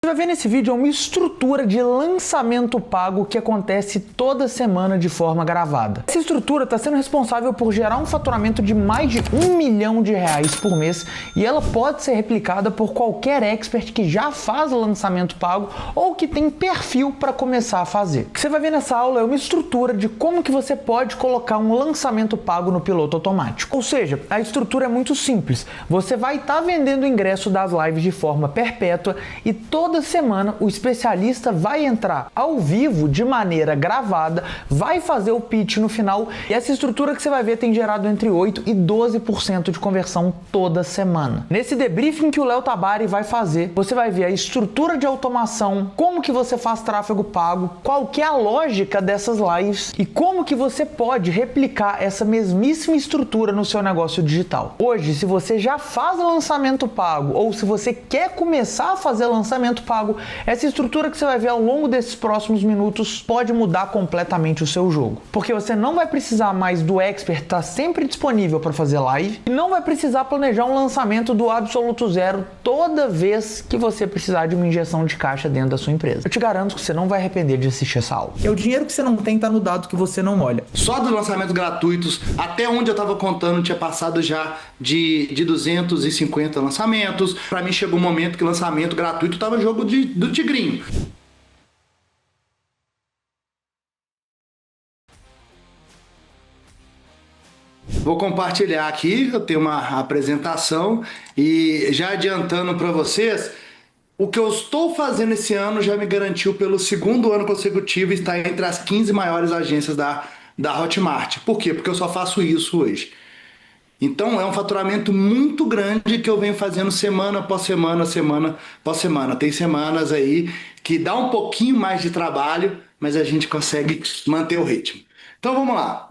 Vai ver nesse vídeo uma estrutura de lançamento pago que acontece toda semana de forma gravada. Essa estrutura está sendo responsável por gerar um faturamento de mais de R$1 milhão por mês e ela pode ser replicada por qualquer expert que já faz lançamento pago ou que tem perfil para começar a fazer. O que você vai ver nessa aula é uma estrutura de como que você pode colocar um lançamento pago no piloto automático. Ou seja, a estrutura é muito simples. Você vai estar vendendo o ingresso das lives de forma perpétua e toda semana o especialista vai entrar ao vivo de maneira gravada, vai fazer o pitch no final e essa estrutura que você vai ver tem gerado entre 8% e 12% de conversão toda semana. Nesse debriefing que o Léo Tabari vai fazer, você vai ver a estrutura de automação, como que você faz tráfego pago, qual que é a lógica dessas lives e como que você pode replicar essa mesmíssima estrutura no seu negócio digital. Hoje, se você já faz lançamento pago ou se você quer começar a fazer lançamento pago, essa estrutura que você vai ver ao longo desses próximos minutos pode mudar completamente o seu jogo. Porque você não vai precisar mais do expert estar sempre disponível para fazer live e não vai precisar planejar um lançamento do absoluto zero toda vez que você precisar de uma injeção de caixa dentro da sua empresa. Eu te garanto que você não vai arrepender de assistir essa aula. É o dinheiro que você não tem tá no dado que você não olha. Só dos lançamentos gratuitos, até onde eu estava contando, tinha passado já de 250 lançamentos. Para mim chegou um momento que lançamento gratuito estava jogo do tigrinho. Vou compartilhar aqui, eu tenho uma apresentação e já adiantando para vocês, o que eu estou fazendo esse ano já me garantiu pelo segundo ano consecutivo estar entre as 15 maiores agências da Hotmart. Por quê? Porque eu só faço isso hoje. Então é um faturamento muito grande que eu venho fazendo semana após semana, semana após semana. Tem semanas aí que dá um pouquinho mais de trabalho, mas a gente consegue manter o ritmo. Então vamos lá.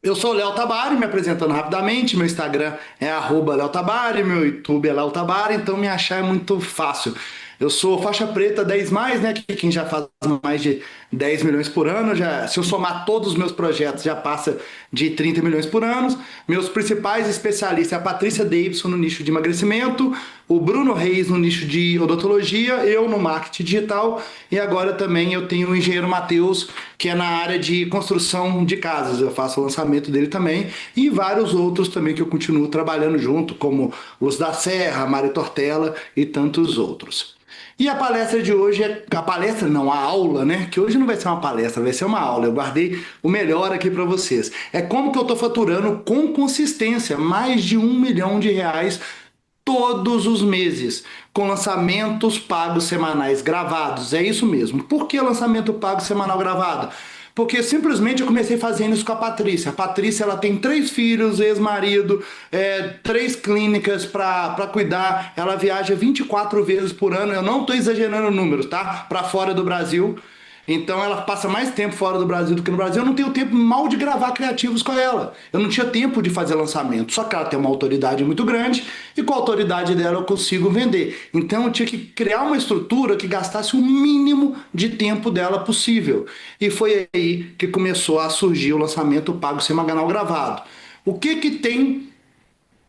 Eu sou o Léo Tabari, me apresentando rapidamente, meu Instagram é @Léo Tabari, meu YouTube é Léo Tabari, então me achar é muito fácil. Eu sou faixa preta 10+, né, que quem já faz mais de 10 milhões por ano, se eu somar todos os meus projetos, já passa de 30 milhões por ano. Meus principais especialistas é a Patrícia Davidson no nicho de emagrecimento, o Bruno Reis no nicho de odontologia, eu no marketing digital e agora também eu tenho o engenheiro Matheus, que é na área de construção de casas. Eu faço o lançamento dele também e vários outros também que eu continuo trabalhando junto, como os da Serra, Mari Tortella e tantos outros. E a palestra de hoje a aula, né? Que hoje não vai ser uma palestra, vai ser uma aula. Eu guardei o melhor aqui para vocês. É como que eu tô faturando com consistência mais de R$1 milhão todos os meses, com lançamentos pagos semanais gravados. É isso mesmo. Por que lançamento pago semanal gravado? Porque simplesmente eu comecei fazendo isso com a Patrícia. A Patrícia, ela tem 3 filhos, ex-marido, 3 clínicas para cuidar. Ela viaja 24 vezes por ano. Eu não estou exagerando números, tá? Para fora do Brasil. Então ela passa mais tempo fora do Brasil do que no Brasil. Eu não tenho tempo mal de gravar criativos com ela. Eu não tinha tempo de fazer lançamento. Só que ela tem uma autoridade muito grande e com a autoridade dela eu consigo vender. Então eu tinha que criar uma estrutura que gastasse o mínimo de tempo dela possível. E foi aí que começou a surgir o lançamento pago semanal gravado. O que tem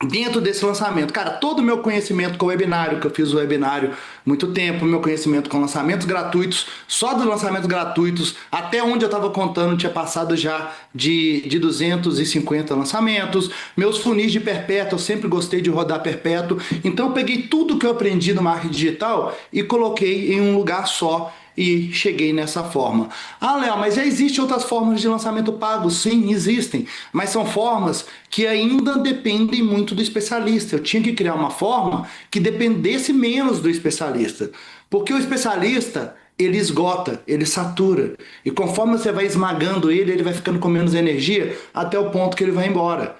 dentro desse lançamento? Cara, todo o meu conhecimento com o webinário, que eu fiz o webinário muito tempo, meu conhecimento com lançamentos gratuitos, só dos lançamentos gratuitos, até onde eu estava contando, tinha passado já de 250 lançamentos, meus funis de perpétuo, eu sempre gostei de rodar perpétuo, então eu peguei tudo que eu aprendi no marketing digital e coloquei em um lugar só, e cheguei nessa forma. Ah, Léo, mas já existem outras formas de lançamento pago? Sim, existem, mas são formas que ainda dependem muito do especialista. Eu tinha que criar uma forma que dependesse menos do especialista, porque o especialista, ele esgota, ele satura, e conforme você vai esmagando ele, ele vai ficando com menos energia até o ponto que ele vai embora.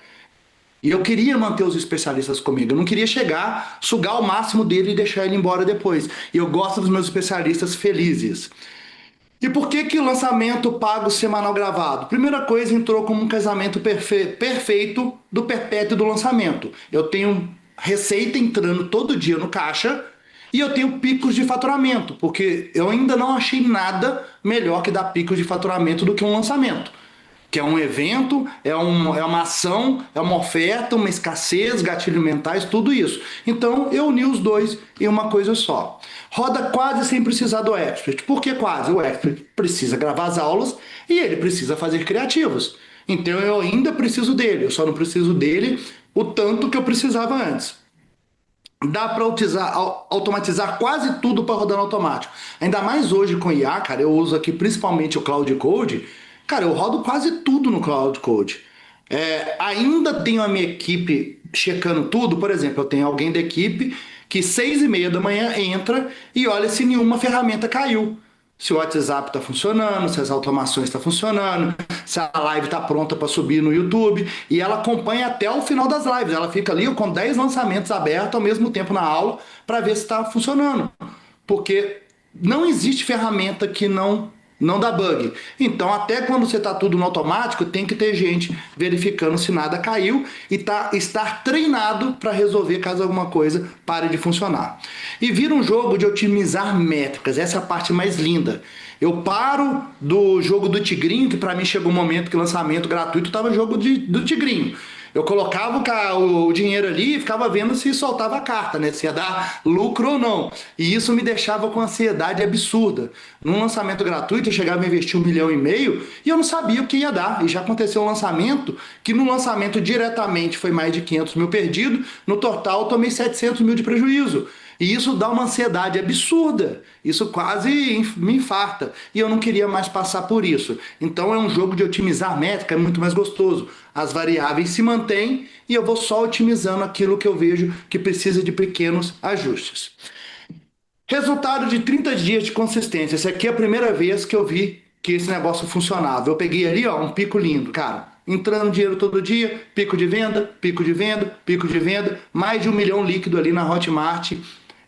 E eu queria manter os especialistas comigo, eu não queria chegar, sugar o máximo dele e deixar ele embora depois. E eu gosto dos meus especialistas felizes. E por que o lançamento pago semanal gravado? Primeira coisa, entrou como um casamento perfeito do perpétuo do lançamento. Eu tenho receita entrando todo dia no caixa e eu tenho picos de faturamento, porque eu ainda não achei nada melhor que dar picos de faturamento do que um lançamento. que é um evento, é uma ação, é uma oferta, uma escassez, gatilhos mentais, tudo isso. Então eu uni os dois em uma coisa só. Roda quase sem precisar do expert. Por que quase? O expert precisa gravar as aulas e ele precisa fazer criativos. Então eu ainda preciso dele, eu só não preciso dele o tanto que eu precisava antes. Dá para automatizar quase tudo para rodar no automático. Ainda mais hoje com IA, cara, eu uso aqui principalmente o Cloud Code. Cara, eu rodo quase tudo no Cloud Code. Ainda tenho a minha equipe checando tudo. Por exemplo, eu tenho alguém da equipe que 6:30 da manhã entra e olha se nenhuma ferramenta caiu. Se o WhatsApp está funcionando, se as automações estão funcionando, se a live está pronta para subir no YouTube. E ela acompanha até o final das lives. Ela fica ali com 10 lançamentos abertos ao mesmo tempo na aula para ver se está funcionando. Porque não existe ferramenta que não dá bug. Então, até quando você está tudo no automático, tem que ter gente verificando se nada caiu e estar treinado para resolver caso alguma coisa pare de funcionar. E vira um jogo de otimizar métricas, essa é a parte mais linda. Eu paro do jogo do Tigrinho, que para mim chegou um momento que o lançamento gratuito estava no jogo do Tigrinho. Eu colocava o dinheiro ali e ficava vendo se soltava a carta, né? Se ia dar lucro ou não. E isso me deixava com ansiedade absurda. Num lançamento gratuito, eu chegava a investir 1,5 milhão e eu não sabia o que ia dar. E já aconteceu um lançamento que no lançamento diretamente foi mais de 500 mil perdido. No total, eu tomei 700 mil de prejuízo. E isso dá uma ansiedade absurda. Isso quase me infarta. E eu não queria mais passar por isso. Então é um jogo de otimizar métrica, é muito mais gostoso. As variáveis se mantêm e eu vou só otimizando aquilo que eu vejo que precisa de pequenos ajustes. Resultado de 30 dias de consistência. Essa aqui é a primeira vez que eu vi que esse negócio funcionava. Eu peguei ali, ó, um pico lindo, cara. Entrando dinheiro todo dia, pico de venda, pico de venda, pico de venda. Mais de 1 milhão líquido ali na Hotmart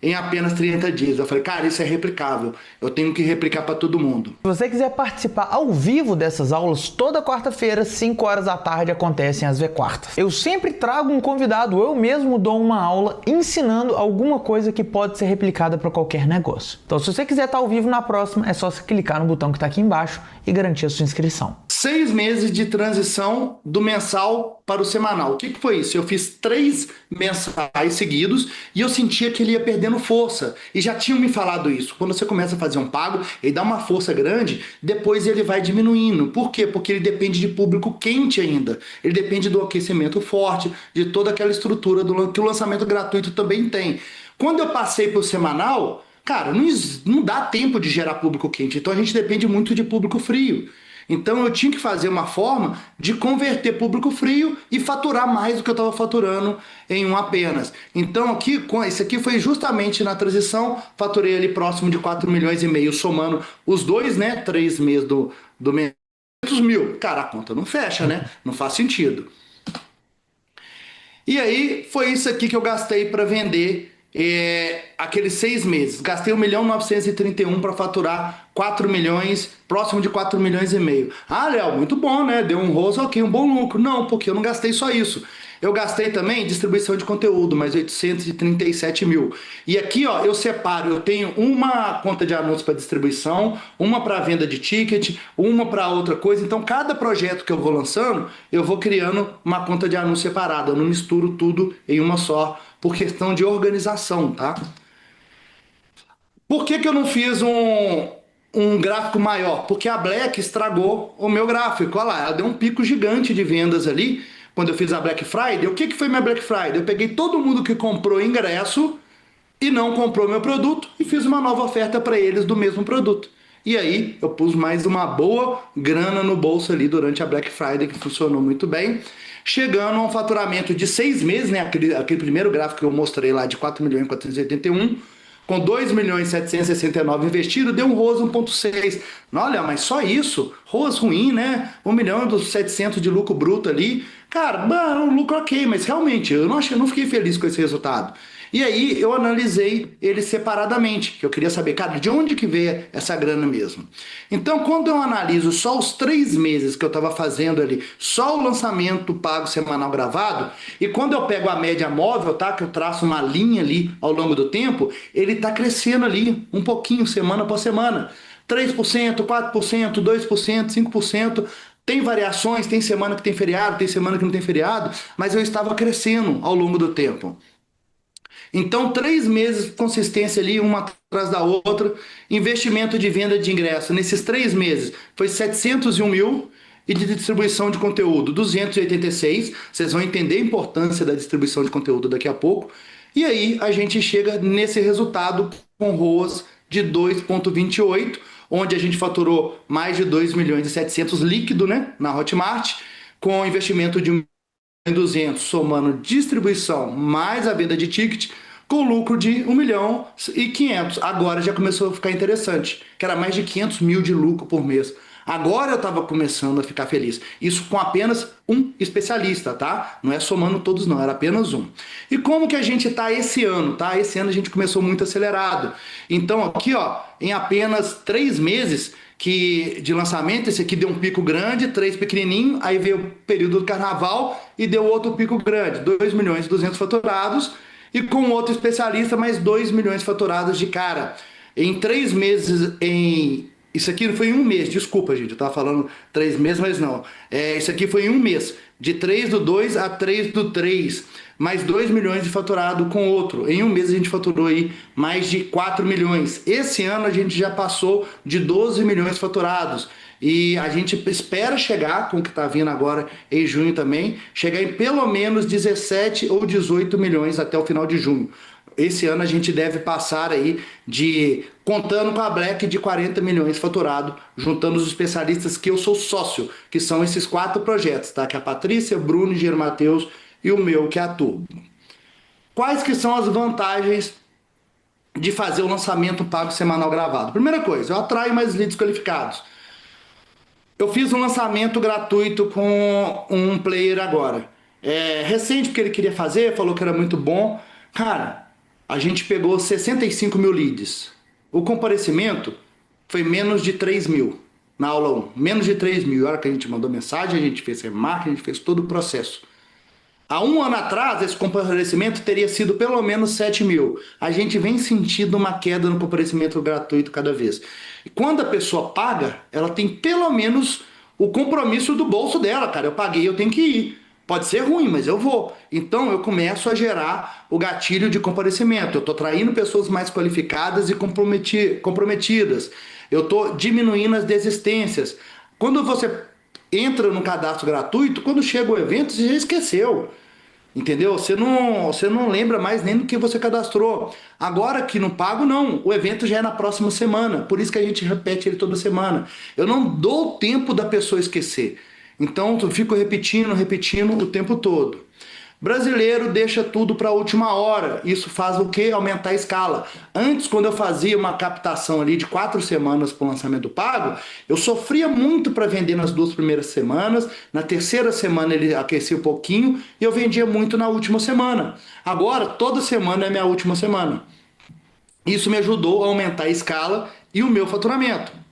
em apenas 30 dias. Eu falei, cara, isso é replicável. Eu tenho que replicar para todo mundo. Se você quiser participar ao vivo dessas aulas, toda quarta-feira, 5 horas da tarde, acontecem as V-quartas. Eu sempre trago um convidado, eu mesmo dou uma aula ensinando alguma coisa que pode ser replicada para qualquer negócio. Então, se você quiser estar ao vivo na próxima, é só você clicar no botão que está aqui embaixo e garantir a sua inscrição. 6 meses de transição do mensal para o semanal. O que foi isso? Eu fiz 3 mensais seguidos e eu sentia que ele ia perdendo força. E já tinham me falado isso. Quando você começa a fazer um pago, ele dá uma força grande, depois ele vai diminuindo. Por quê? Porque ele depende de público quente ainda. Ele depende do aquecimento forte, de toda aquela estrutura que o lançamento gratuito também tem. Quando eu passei para o semanal, cara, não dá tempo de gerar público quente. Então a gente depende muito de público frio. Então eu tinha que fazer uma forma de converter público frio e faturar mais do que eu estava faturando em um apenas. Então esse aqui foi justamente na transição, faturei ali próximo de 4,5 milhões somando os dois, né? 3 meses do mês. 500 mil. Cara, a conta não fecha, né? Não faz sentido. E aí foi isso aqui que eu gastei para vender aqueles 6 meses. Gastei 1.931.000 para faturar 4 milhões, próximo de 4,5 milhões. Ah, Léo, muito bom, né? Deu um rosto, ok, um bom lucro. Não, porque eu não gastei só isso. Eu gastei também distribuição de conteúdo, mais 837 mil. E aqui, ó, eu separo, eu tenho uma conta de anúncios para distribuição, uma para venda de ticket, uma para outra coisa. Então, cada projeto que eu vou lançando, eu vou criando uma conta de anúncio separada. Eu não misturo tudo em uma só, por questão de organização, tá? Por que eu não fiz um gráfico maior? Porque a Black estragou o meu gráfico. Olha lá, ela deu um pico gigante de vendas ali. Quando eu fiz a Black Friday, o que foi minha Black Friday? Eu peguei todo mundo que comprou ingresso e não comprou meu produto e fiz uma nova oferta para eles do mesmo produto. E aí eu pus mais uma boa grana no bolso ali durante a Black Friday, que funcionou muito bem. Chegando a um faturamento de 6 meses, né? Aquele primeiro gráfico que eu mostrei lá de 4.481.000, com 2.769.000 investido, deu um ROAS 1,6. Olha, mas só isso, ROAS ruim, né? 1.700.000 de lucro bruto ali. Cara, um lucro ok, mas realmente eu não fiquei feliz com esse resultado. E aí eu analisei eles separadamente, que eu queria saber, cara, de onde que veio essa grana mesmo. Então, quando eu analiso só os 3 meses que eu estava fazendo ali, só o lançamento pago semanal gravado, e quando eu pego a média móvel, tá, que eu traço uma linha ali ao longo do tempo, ele está crescendo ali um pouquinho, semana por semana. 3%, 4%, 2%, 5%. Tem variações, tem semana que tem feriado, tem semana que não tem feriado, mas eu estava crescendo ao longo do tempo. Então, 3 meses de consistência ali, uma atrás da outra, investimento de venda de ingresso. Nesses 3 meses foi 701 mil e de distribuição de conteúdo 286. Vocês vão entender a importância da distribuição de conteúdo daqui a pouco. E aí a gente chega nesse resultado com ROAS de 2,28, onde a gente faturou mais de 2 milhões e 700 líquido, né, na Hotmart, com investimento de 1.200, somando distribuição mais a venda de ticket, com lucro de 1 milhão e 500. Agora já começou a ficar interessante, que era mais de 500 mil de lucro por mês. Agora eu estava começando a ficar feliz. Isso com apenas um especialista, tá? Não é somando todos não, era apenas um. E como que a gente tá esse ano, tá? Esse ano a gente começou muito acelerado. Então aqui, ó, em apenas 3 meses de lançamento, esse aqui deu um pico grande, 3 pequenininho, aí veio o período do carnaval e deu outro pico grande, 2 milhões e 200 faturados, e com outro especialista mais 2 milhões faturados de cara. Em 3 meses, isso aqui foi em um mês, desculpa, gente, eu tava falando 3 meses, mas não. Isso aqui foi em um mês, de 3 do 2 a 3 do 3, mais 2 milhões de faturado com outro. Em um mês a gente faturou aí mais de 4 milhões. Esse ano a gente já passou de 12 milhões faturados. E a gente espera chegar, com o que está vindo agora em junho também, chegar em pelo menos 17 ou 18 milhões até o final de junho. Esse ano a gente deve passar aí contando com a Black, de 40 milhões faturado, juntando os especialistas que eu sou sócio, que são esses 4 projetos, tá? Que é a Patrícia, Bruno, Engenheiro Matheus e o meu, que é a Turbo. Quais que são as vantagens de fazer o lançamento pago semanal gravado? Primeira coisa, eu atraio mais leads qualificados. Eu fiz um lançamento gratuito com um player agora. Recente, porque ele queria fazer, falou que era muito bom. Cara, a gente pegou 65 mil leads. O comparecimento foi menos de 3 mil na aula 1. Menos de 3 mil. A hora que a gente mandou mensagem, a gente fez remarketing, a gente fez todo o processo. Há um ano atrás, esse comparecimento teria sido pelo menos 7 mil. A gente vem sentindo uma queda no comparecimento gratuito cada vez. E quando a pessoa paga, ela tem pelo menos o compromisso do bolso dela, cara. Eu paguei, eu tenho que ir. Pode ser ruim, mas eu vou. Então eu começo a gerar o gatilho de comparecimento. Eu estou traindo pessoas mais qualificadas e comprometidas. Eu estou diminuindo as desistências. Quando você entra no cadastro gratuito, quando chega o evento, você já esqueceu. Entendeu? Você não lembra mais nem do que você cadastrou. Agora que no pago, não. O evento já é na próxima semana. Por isso que a gente repete ele toda semana. Eu não dou tempo da pessoa esquecer. Então eu fico repetindo o tempo todo. Brasileiro deixa tudo para a última hora. Isso faz o quê? Aumentar a escala. Antes, quando eu fazia uma captação ali de 4 semanas para o lançamento pago, eu sofria muito para vender nas 2 primeiras semanas. Na terceira semana ele aquecia um pouquinho e eu vendia muito na última semana. Agora, toda semana é minha última semana. Isso me ajudou a aumentar a escala e o meu faturamento.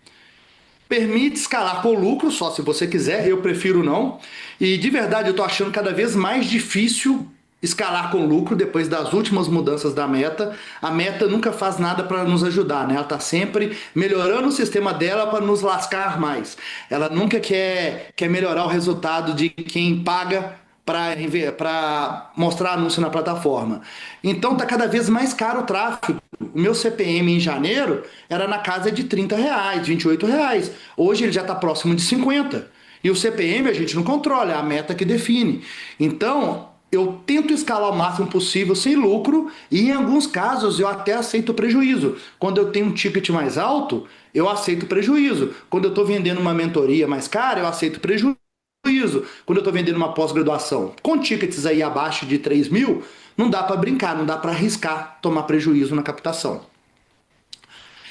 Permite escalar por lucro, só se você quiser, eu prefiro não. E de verdade eu estou achando cada vez mais difícil escalar com lucro depois das últimas mudanças da Meta. A Meta nunca faz nada para nos ajudar, né? Ela está sempre melhorando o sistema dela para nos lascar mais. Ela nunca quer melhorar o resultado de quem paga para mostrar anúncio na plataforma. Então tá cada vez mais caro o tráfego. O meu CPM em janeiro era na casa de R$30, R$28. Hoje ele já está próximo de 50. E o CPM a gente não controla, é a Meta que define. Então eu tento escalar o máximo possível sem lucro e em alguns casos eu até aceito prejuízo. Quando eu tenho um ticket mais alto, eu aceito prejuízo. Quando eu estou vendendo uma mentoria mais cara, eu aceito prejuízo. Quando eu estou vendendo uma pós-graduação com tickets aí abaixo de 3 mil, não dá para brincar, não dá para arriscar tomar prejuízo na captação.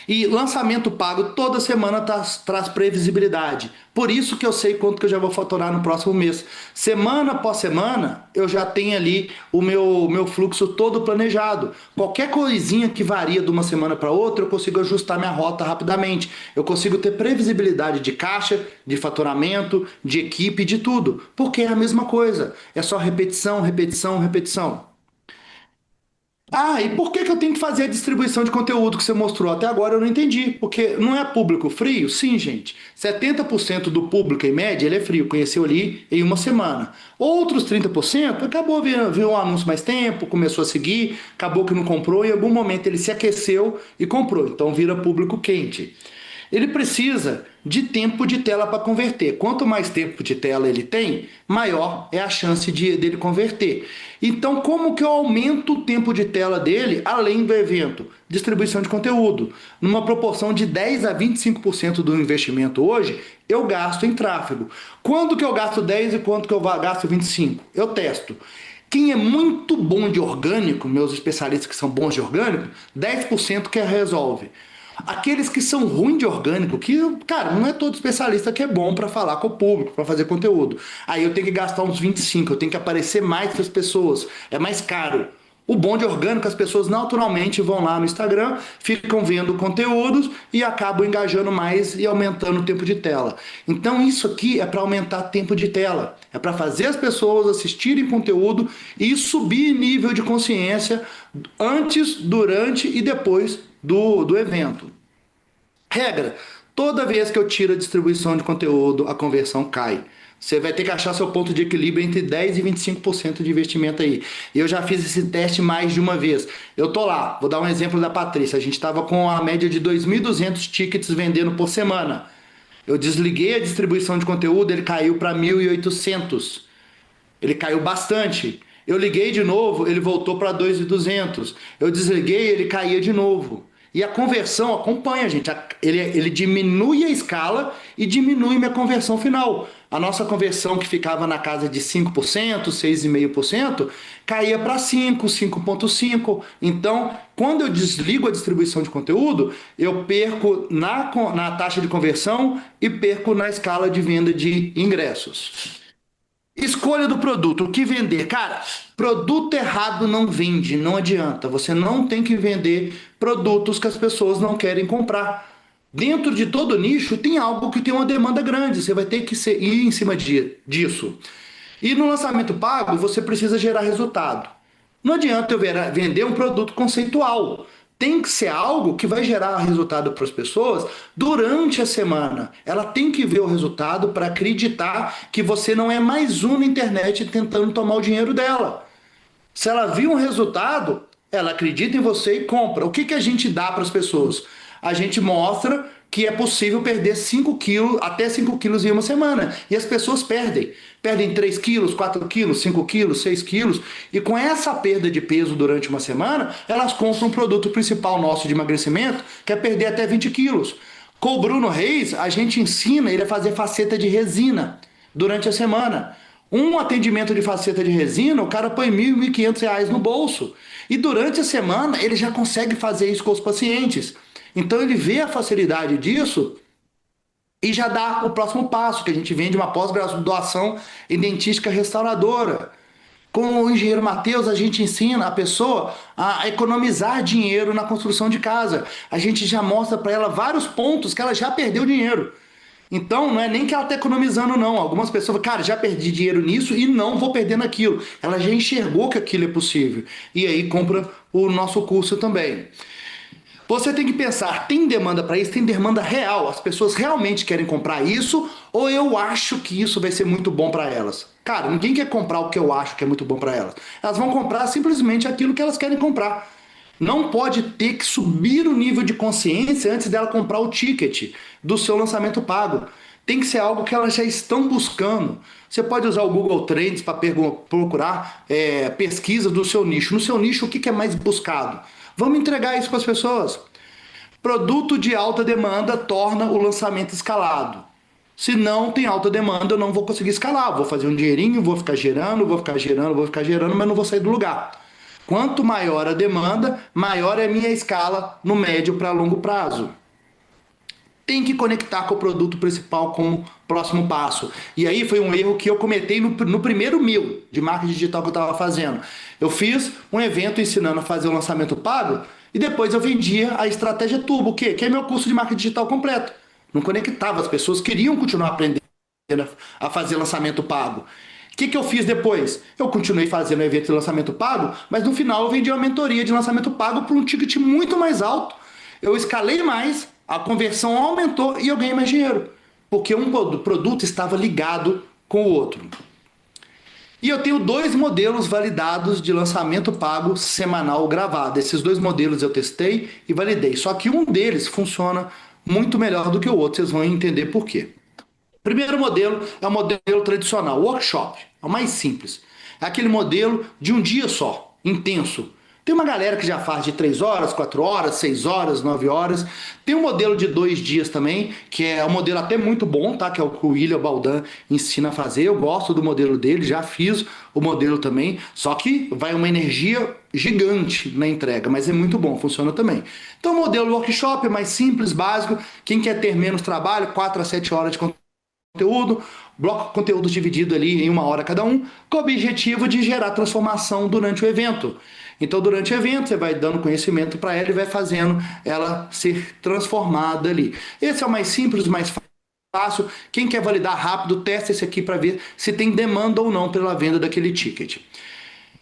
E lançamento pago toda semana traz previsibilidade. Por isso que eu sei quanto que eu já vou faturar no próximo mês. Semana após semana, eu já tenho ali o meu fluxo todo planejado. Qualquer coisinha que varia de uma semana para outra, eu consigo ajustar minha rota rapidamente. Eu consigo ter previsibilidade de caixa, de faturamento, de equipe, de tudo. Porque é a mesma coisa. É só repetição, repetição, repetição. Ah, e por que que eu tenho que fazer a distribuição de conteúdo que você mostrou? Até agora eu não entendi. Porque não é público frio? Sim, gente. 70% do público, em média, ele é frio. Conheceu ali em uma semana. Outros 30% acabou viu um anúncio mais tempo, começou a seguir, acabou que não comprou, em algum momento ele se aqueceu e comprou. Então vira público quente. Ele precisa de tempo de tela para converter. Quanto mais tempo de tela ele tem, maior é a chance dele converter. Então, como que eu aumento o tempo de tela dele além do evento? Distribuição de conteúdo. Numa proporção de 10 a 25% do investimento hoje, eu gasto em tráfego. Quando que eu gasto 10 e quanto que eu gasto 25? Eu testo. Quem é muito bom de orgânico, meus especialistas que são bons de orgânico, 10% que resolve. Aqueles que são ruins de orgânico, que, cara, não é todo especialista que é bom para falar com o público, para fazer conteúdo. Aí eu tenho que gastar uns 25, eu tenho que aparecer mais para as pessoas, é mais caro. O bom de orgânico, as pessoas naturalmente vão lá no Instagram, ficam vendo conteúdos e acabam engajando mais e aumentando o tempo de tela. Então isso aqui é para aumentar tempo de tela, é para fazer as pessoas assistirem conteúdo e subir nível de consciência antes, durante e depois do evento. Regra: toda vez que eu tiro a distribuição de conteúdo, a conversão cai. Você vai ter que achar seu ponto de equilíbrio entre 10% e 25% de investimento aí. Eu já fiz esse teste mais de uma vez. Eu tô lá, vou dar um exemplo da Patrícia. A gente estava com a média de 2.200 tickets vendendo por semana. Eu desliguei a distribuição de conteúdo, ele caiu para 1.800. Ele caiu bastante. Eu liguei de novo, ele voltou para 2.200. Eu desliguei, ele caía de novo. E a conversão acompanha, gente. Ele diminui a escala e diminui minha conversão final. A nossa conversão, que ficava na casa de 5%, 6,5%, caía para 5, 5,5%. Então, quando eu desligo a distribuição de conteúdo, eu perco na taxa de conversão e perco na escala de venda de ingressos. Escolha do produto, o que vender? Cara, produto errado não vende, não adianta. Você não tem que vender produtos que as pessoas não querem comprar. Dentro de todo nicho tem algo que tem uma demanda grande, você vai ter que ir em cima disso. E no lançamento pago, você precisa gerar resultado. Não adianta eu vender um produto conceitual. Tem que ser algo que vai gerar resultado para as pessoas durante a semana. Ela tem que ver o resultado para acreditar que você não é mais um na internet tentando tomar o dinheiro dela. Se ela viu um resultado, ela acredita em você e compra. O que que a gente dá para as pessoas? A gente mostra que é possível perder 5 quilos, até 5 quilos em uma semana. E as pessoas perdem. Perdem 3 quilos, 4 quilos, 5 quilos, 6 quilos. E com essa perda de peso durante uma semana, elas compram um produto principal nosso de emagrecimento, que é perder até 20 quilos. Com o Bruno Reis, a gente ensina ele a fazer faceta de resina durante a semana. Um atendimento de faceta de resina, o cara põe R$ 1.000, R$ 1.500 no bolso. E durante a semana, ele já consegue fazer isso com os pacientes. Então ele vê a facilidade disso e já dá o próximo passo, que a gente vende uma pós-graduação em dentística restauradora. Com o engenheiro Matheus, a gente ensina a pessoa a economizar dinheiro na construção de casa. A gente já mostra para ela vários pontos que ela já perdeu dinheiro. Então não é nem que ela está economizando, não. Algumas pessoas falam, cara, já perdi dinheiro nisso e não vou perder naquilo. Ela já enxergou que aquilo é possível. E aí compra o nosso curso também. Você tem que pensar, tem demanda para isso? Tem demanda real? As pessoas realmente querem comprar isso? Ou eu acho que isso vai ser muito bom para elas? Cara, ninguém quer comprar o que eu acho que é muito bom para elas. Elas vão comprar simplesmente aquilo que elas querem comprar. Não pode ter que subir o nível de consciência antes dela comprar o ticket do seu lançamento pago. Tem que ser algo que elas já estão buscando. Você pode usar o Google Trends para procurar pesquisa do seu nicho. No seu nicho, o que é mais buscado? Vamos entregar isso para as pessoas. Produto de alta demanda torna o lançamento escalado. Se não tem alta demanda, eu não vou conseguir escalar. Vou fazer um dinheirinho, vou ficar gerando, mas não vou sair do lugar. Quanto maior a demanda, maior é a minha escala no médio para longo prazo. Tem que conectar com o produto principal como próximo passo. E aí foi um erro que eu cometi no primeiro 1.000 de marketing digital que eu estava fazendo. Eu fiz um evento ensinando a fazer o lançamento pago e depois eu vendia a estratégia turbo, que é meu curso de marketing digital completo. Não conectava, as pessoas queriam continuar aprendendo a fazer lançamento pago. que eu fiz depois? Eu continuei fazendo o evento de lançamento pago, mas no final eu vendi uma mentoria de lançamento pago por um ticket muito mais alto. Eu escalei mais, a conversão aumentou e eu ganhei mais dinheiro, porque um produto estava ligado com o outro. E eu tenho 2 modelos validados de lançamento pago semanal gravado. Esses 2 modelos eu testei e validei. Só que um deles funciona muito melhor do que o outro. Vocês vão entender por quê. Primeiro modelo é o modelo tradicional, workshop. É o mais simples. É aquele modelo de um dia só, intenso. Tem uma galera que já faz de 3 horas, 4 horas, 6 horas, 9 horas. Tem um modelo de 2 dias também, que é um modelo até muito bom, tá? Que é o que o William Baldan ensina a fazer. Eu gosto do modelo dele, já fiz o modelo também. Só que vai uma energia gigante na entrega, mas é muito bom, funciona também. Então o modelo workshop é mais simples, básico. Quem quer ter menos trabalho, 4 a 7 horas de conteúdo, bloco de conteúdo dividido ali em 1 hora cada um, com o objetivo de gerar transformação durante o evento. Então, durante o evento, você vai dando conhecimento para ela e vai fazendo ela ser transformada ali. Esse é o mais simples, mais fácil. Quem quer validar rápido, testa esse aqui para ver se tem demanda ou não pela venda daquele ticket. O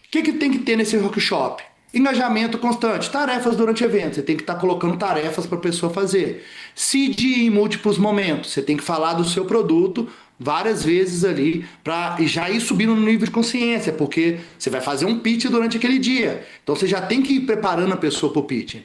que tem que ter nesse workshop? Engajamento constante, tarefas durante o evento, você tem que estar colocando tarefas para a pessoa fazer. Seed em múltiplos momentos, você tem que falar do seu produto várias vezes ali para já ir subindo no nível de consciência, porque você vai fazer um pitch durante aquele dia. Então você já tem que ir preparando a pessoa para o pitch.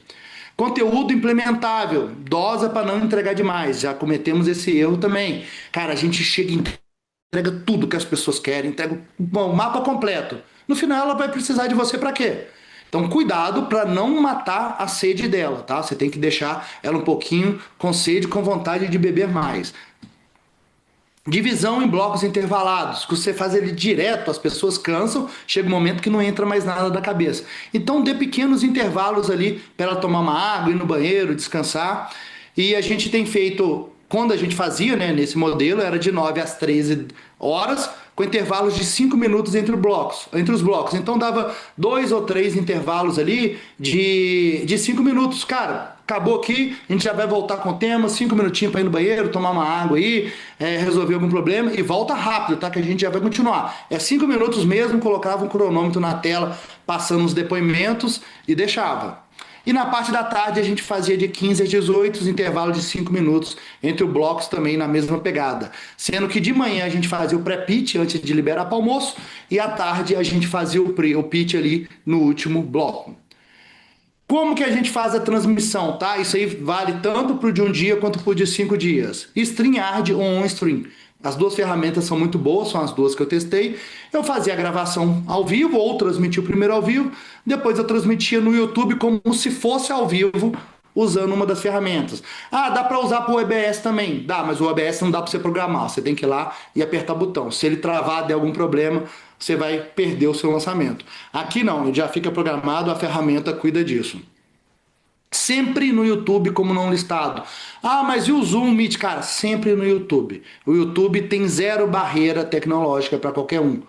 Conteúdo implementável, dosa para não entregar demais, já cometemos esse erro também. Cara, a gente chega e entrega tudo que as pessoas querem, entrega o mapa completo. No final ela vai precisar de você para quê? Então, cuidado para não matar a sede dela, tá? Você tem que deixar ela um pouquinho com sede, com vontade de beber mais. Divisão em blocos intervalados, que você faz ele direto, as pessoas cansam, chega um momento que não entra mais nada da cabeça. Então, dê pequenos intervalos ali para ela tomar uma água, ir no banheiro, descansar. E a gente tem feito, quando a gente fazia, né, nesse modelo, era de 9 às 13 horas, com intervalos de 5 minutos entre os blocos. Então dava 2 ou 3 intervalos ali de 5 minutos. Cara, acabou aqui, a gente já vai voltar com o tema, 5 minutinhos para ir no banheiro, tomar uma água aí, resolver algum problema e volta rápido, tá? Que a gente já vai continuar. É 5 minutos mesmo, colocava um cronômetro na tela, passando os depoimentos e deixava. E na parte da tarde a gente fazia de 15 a 18, intervalo de 5 minutos entre os blocos também na mesma pegada. Sendo que de manhã a gente fazia o pré-pitch antes de liberar para o almoço e à tarde a gente fazia o pitch ali no último bloco. Como que a gente faz a transmissão, tá? Isso aí vale tanto para o de um dia quanto para o de 5 dias. StreamYard ou OnStream. As 2 ferramentas são muito boas, são as 2 que eu testei. Eu fazia a gravação ao vivo ou transmitia o primeiro ao vivo, depois eu transmitia no YouTube como se fosse ao vivo, usando uma das ferramentas. Ah, dá para usar para o OBS também? Dá, mas o OBS não dá para você programar, você tem que ir lá e apertar o botão. Se ele travar, der algum problema, você vai perder o seu lançamento. Aqui não, ele já fica programado, a ferramenta cuida disso. Sempre no YouTube como não listado. Ah, mas e o Zoom Meet? Cara, sempre no YouTube. O YouTube tem 0 barreira tecnológica para qualquer um.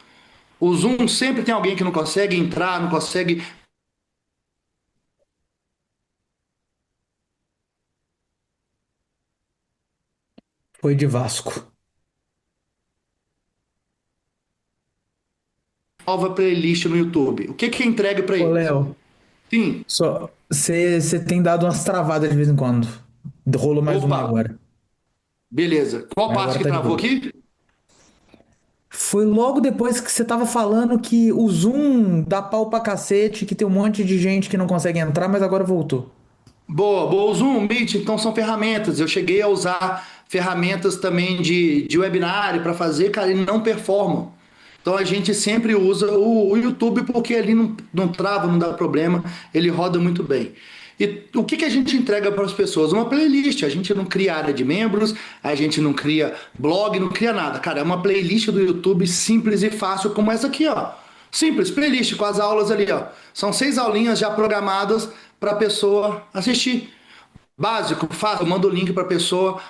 O Zoom sempre tem alguém que não consegue entrar, não consegue... Foi de Vasco. Nova playlist no YouTube. O que é entregue para Ô, eles? Léo, Sim. só você tem dado umas travadas de vez em quando. Rolou mais uma Opa, agora. beleza. Qual Mas parte agora que tá de travou boa. aqui? Foi logo depois que você tava falando que o Zoom dá pau pra cacete, que tem um monte de gente que não consegue entrar, mas agora voltou. Boa, boa. O Zoom, o Meet, então são ferramentas. Eu cheguei a usar ferramentas também de webinário para fazer, cara, e não performam. Então a gente sempre usa o YouTube porque ali não trava, não dá problema, ele roda muito bem. E o que a gente entrega para as pessoas? Uma playlist. A gente não cria área de membros, a gente não cria blog, não cria nada. Cara, é uma playlist do YouTube simples e fácil, como essa aqui, ó. Simples, playlist com as aulas ali, ó. São 6 aulinhas já programadas para a pessoa assistir. Básico, fácil, eu mando o link para a pessoa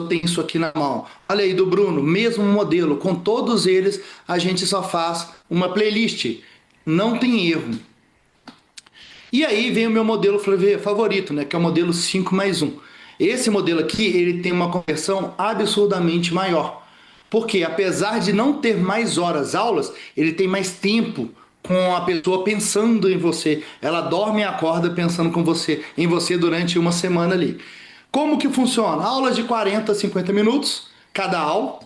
tem isso aqui na mão. Olha aí, do Bruno, mesmo modelo, com todos eles, a gente só faz uma playlist. Não tem erro. E aí vem o meu modelo favorito, né, que é o modelo 5 mais 1. Esse modelo aqui, ele tem uma conversão absurdamente maior. Porque apesar de não ter mais horas aulas, ele tem mais tempo com a pessoa pensando em você. Ela dorme e acorda pensando em você durante uma semana ali. Como que funciona? Aulas de 40 a 50 minutos, cada aula.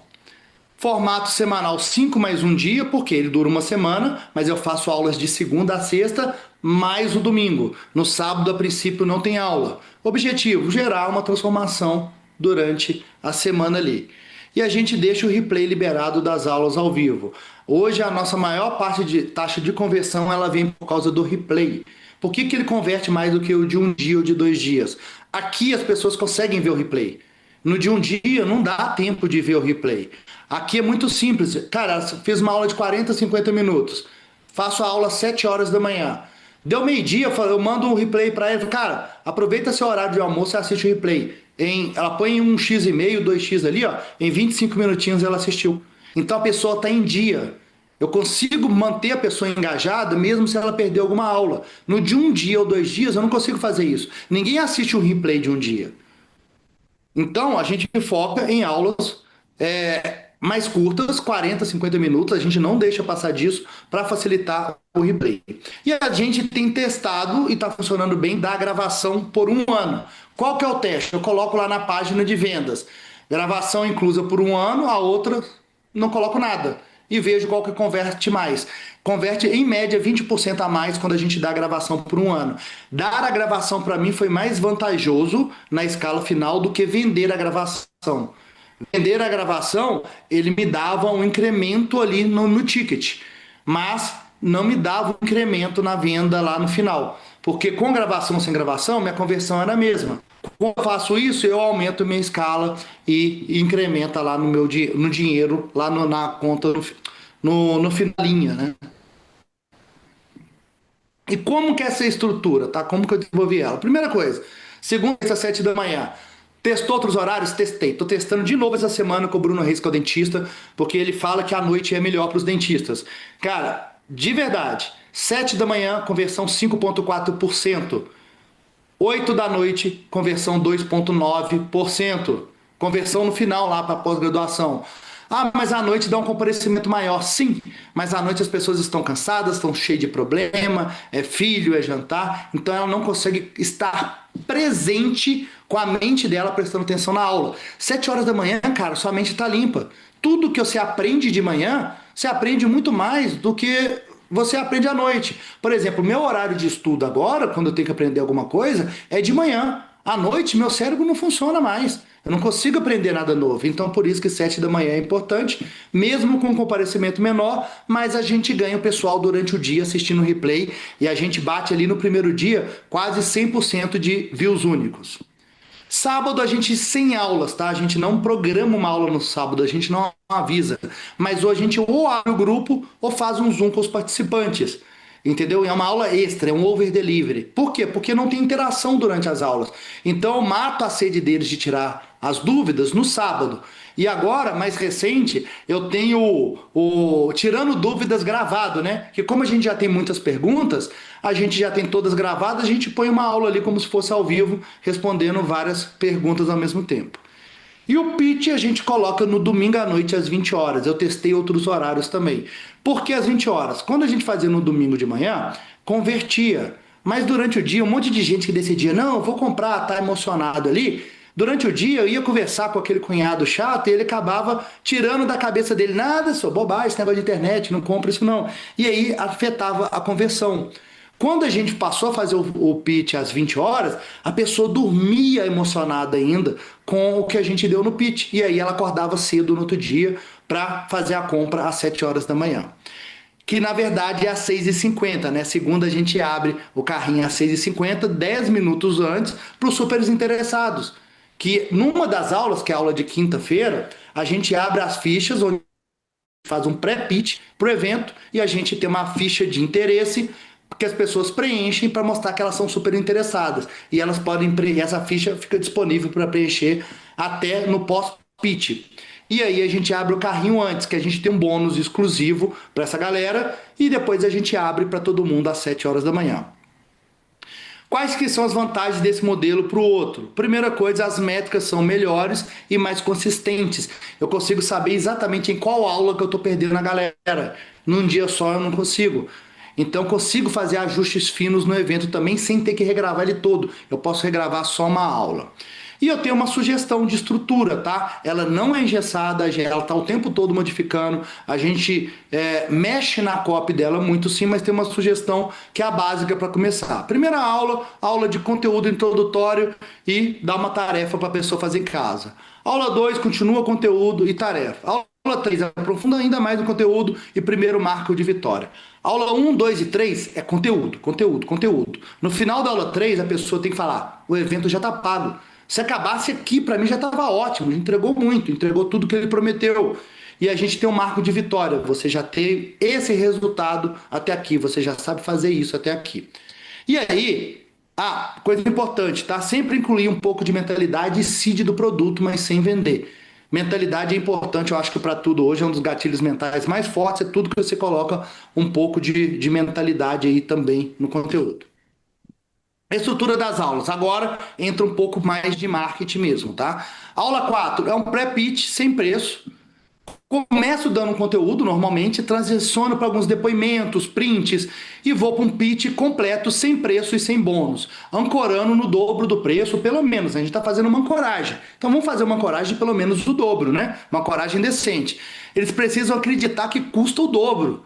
Formato semanal 5 mais um dia, porque ele dura uma semana, mas eu faço aulas de segunda a sexta, mais o domingo. No sábado, a princípio, não tem aula. Objetivo, gerar uma transformação durante a semana ali. E a gente deixa o replay liberado das aulas ao vivo. Hoje, a nossa maior parte de taxa de conversão, ela vem por causa do replay. Por que ele converte mais do que o de um dia ou de 2 dias? Aqui as pessoas conseguem ver o replay. No de um dia não dá tempo de ver o replay. Aqui é muito simples. Cara, fiz uma aula de 40, 50 minutos. Faço a aula às 7 horas da manhã. Deu meio-dia, eu mando um replay para ele. Cara, aproveita seu horário de almoço e assiste o replay. Ela põe 1x, 2x ali, ó. Em 25 minutinhos ela assistiu. Então a pessoa está em dia. Eu consigo manter a pessoa engajada mesmo se ela perder alguma aula. No de um dia ou 2 dias eu não consigo fazer isso. Ninguém assiste um replay de um dia. Então, a gente foca em aulas mais curtas, 40, 50 minutos, a gente não deixa passar disso para facilitar o replay. E a gente tem testado e está funcionando bem da gravação por 1 ano. Qual que é o teste? Eu coloco lá na página de vendas. Gravação inclusa por 1 ano, a outra não coloco nada. E vejo qual que converte mais. Converte em média 20% a mais quando a gente dá a gravação por 1 ano. Dar a gravação para mim foi mais vantajoso na escala final do que vender a gravação. Vender a gravação, ele me dava um incremento ali no ticket, mas não me dava um incremento na venda lá no final. Porque com gravação ou sem gravação, minha conversão era a mesma. Quando eu faço isso, eu aumento minha escala e incrementa lá no dinheiro, lá na conta, no finalinha, né? E como que é essa estrutura, tá? Como que eu desenvolvi ela? Primeira coisa, segunda às 7 da manhã. Testou outros horários? Testei. Tô testando de novo essa semana com o Bruno Reis, que é o dentista, porque ele fala que a noite é melhor para os dentistas. Cara, de verdade, 7 da manhã, conversão 5,4%. 8 da noite, conversão 2,9%. Conversão no final lá para pós-graduação. Ah, mas à noite dá um comparecimento maior. Sim, mas à noite as pessoas estão cansadas, estão cheias de problema, é filho, é jantar, então ela não consegue estar presente com a mente dela prestando atenção na aula. 7 horas da manhã, cara, sua mente está limpa. Tudo que você aprende de manhã, você aprende muito mais do que você aprende à noite. Por exemplo, meu horário de estudo agora, quando eu tenho que aprender alguma coisa, é de manhã. À noite, meu cérebro não funciona mais. Eu não consigo aprender nada novo. Então, por isso que 7 da manhã é importante, mesmo com um comparecimento menor, mas a gente ganha o pessoal durante o dia assistindo o replay e a gente bate ali no primeiro dia quase 100% de views únicos. Sábado a gente sem aulas, tá? A gente não programa uma aula no sábado, a gente não avisa. Mas ou a gente ou abre o grupo ou faz um Zoom com os participantes. Entendeu? É uma aula extra, é um over delivery. Por quê? Porque não tem interação durante as aulas. Então eu mato a sede deles de tirar as dúvidas no sábado. E agora, mais recente, eu tenho o Tirando Dúvidas gravado, né? Que como a gente já tem muitas perguntas, a gente já tem todas gravadas, a gente põe uma aula ali como se fosse ao vivo, respondendo várias perguntas ao mesmo tempo. E o pitch a gente coloca no domingo à noite às 20 horas. Eu testei outros horários também. Por que às 20 horas? Quando a gente fazia no domingo de manhã, convertia. Mas durante o dia, um monte de gente que decidia, não, vou comprar, tá emocionado ali. Durante o dia eu ia conversar com aquele cunhado chato e ele acabava tirando da cabeça dele, nada, só bobagem, esse negócio de internet, não compra isso não. E aí afetava a conversão. Quando a gente passou a fazer o pitch às 20 horas, a pessoa dormia emocionada ainda com o que a gente deu no pitch. E aí ela acordava cedo no outro dia para fazer a compra às 7 horas da manhã. Que na verdade é às 6h50, né? Segunda a gente abre o carrinho às 6h50, 10 minutos antes, para os super interessados. Que numa das aulas, que é a aula de quinta-feira, a gente abre as fichas, onde faz um pré-pitch para o evento e a gente tem uma ficha de interesse que as pessoas preenchem para mostrar que elas são super interessadas. E elas podem essa ficha fica disponível para preencher até no pós-pitch. E aí a gente abre o carrinho antes, que a gente tem um bônus exclusivo para essa galera, e depois a gente abre para todo mundo às 7 horas da manhã. Quais que são as vantagens desse modelo para o outro? Primeira coisa, as métricas são melhores e mais consistentes. Eu consigo saber exatamente em qual aula que eu estou perdendo a galera. Num dia só eu não consigo. Então eu consigo fazer ajustes finos no evento também sem ter que regravar ele todo. Eu posso regravar só uma aula. E eu tenho uma sugestão de estrutura, tá? Ela não é engessada, ela tá o tempo todo modificando. A gente mexe na copy dela muito sim, mas tem uma sugestão que é a básica para começar. Primeira aula, aula de conteúdo introdutório e dá uma tarefa para a pessoa fazer em casa. Aula 2, continua conteúdo e tarefa. Aula 3, aprofunda ainda mais no conteúdo e primeiro marco de vitória. Aula 1, 2 e 3 é conteúdo, conteúdo, conteúdo. No final da aula 3, a pessoa tem que falar, o evento já está pago. Se acabasse aqui, para mim já estava ótimo, entregou muito, entregou tudo que ele prometeu. E a gente tem um marco de vitória, você já tem esse resultado até aqui, você já sabe fazer isso até aqui. E aí, coisa importante, tá? Sempre incluir um pouco de mentalidade e seed do produto, mas sem vender. Mentalidade é importante, eu acho que para tudo hoje é um dos gatilhos mentais mais fortes, é tudo que você coloca um pouco de mentalidade aí também no conteúdo. Estrutura das aulas. Agora entra um pouco mais de marketing mesmo, tá? Aula 4 é um pré-pitch sem preço. Começo dando um conteúdo normalmente, transiciono para alguns depoimentos, prints e vou para um pitch completo, sem preço e sem bônus, ancorando no dobro do preço, pelo menos. A gente está fazendo uma ancoragem. Então vamos fazer uma ancoragem pelo menos do dobro, né? Uma ancoragem decente. Eles precisam acreditar que custa o dobro.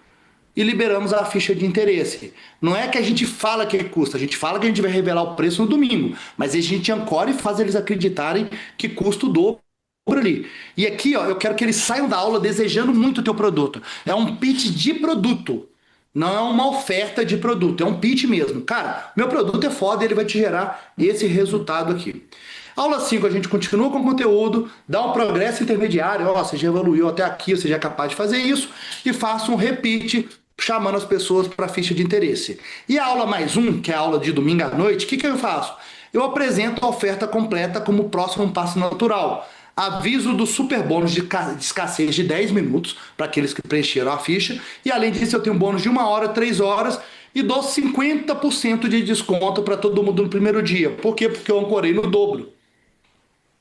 E liberamos a ficha de interesse. Não é que a gente fala que custa, a gente fala que a gente vai revelar o preço no domingo, mas a gente ancora e faz eles acreditarem que custa o dobro ali. E aqui, ó, eu quero que eles saiam da aula desejando muito o teu produto. É um pitch de produto, não é uma oferta de produto, é um pitch mesmo. Cara, meu produto é foda e ele vai te gerar esse resultado aqui. Aula 5, a gente continua com o conteúdo, dá um progresso intermediário, ó, você já evoluiu até aqui, você já é capaz de fazer isso, e faça um repeat, chamando as pessoas para a ficha de interesse. E a aula mais um, que é a aula de domingo à noite, o que eu faço? Eu apresento a oferta completa como próximo passo natural. Aviso do super bônus de escassez de 10 minutos para aqueles que preencheram a ficha. E além disso eu tenho um bônus de 1 hora, 3 horas e dou 50% de desconto para todo mundo no primeiro dia. Por quê? Porque eu ancorei no dobro.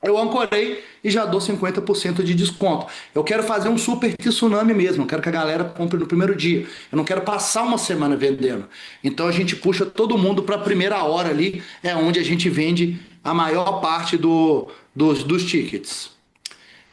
Eu ancorei e já dou 50% de desconto. Eu quero fazer um super tsunami mesmo. Eu quero que a galera compre no primeiro dia. Eu não quero passar uma semana vendendo. Então a gente puxa todo mundo para a primeira hora ali. É onde a gente vende a maior parte dos tickets.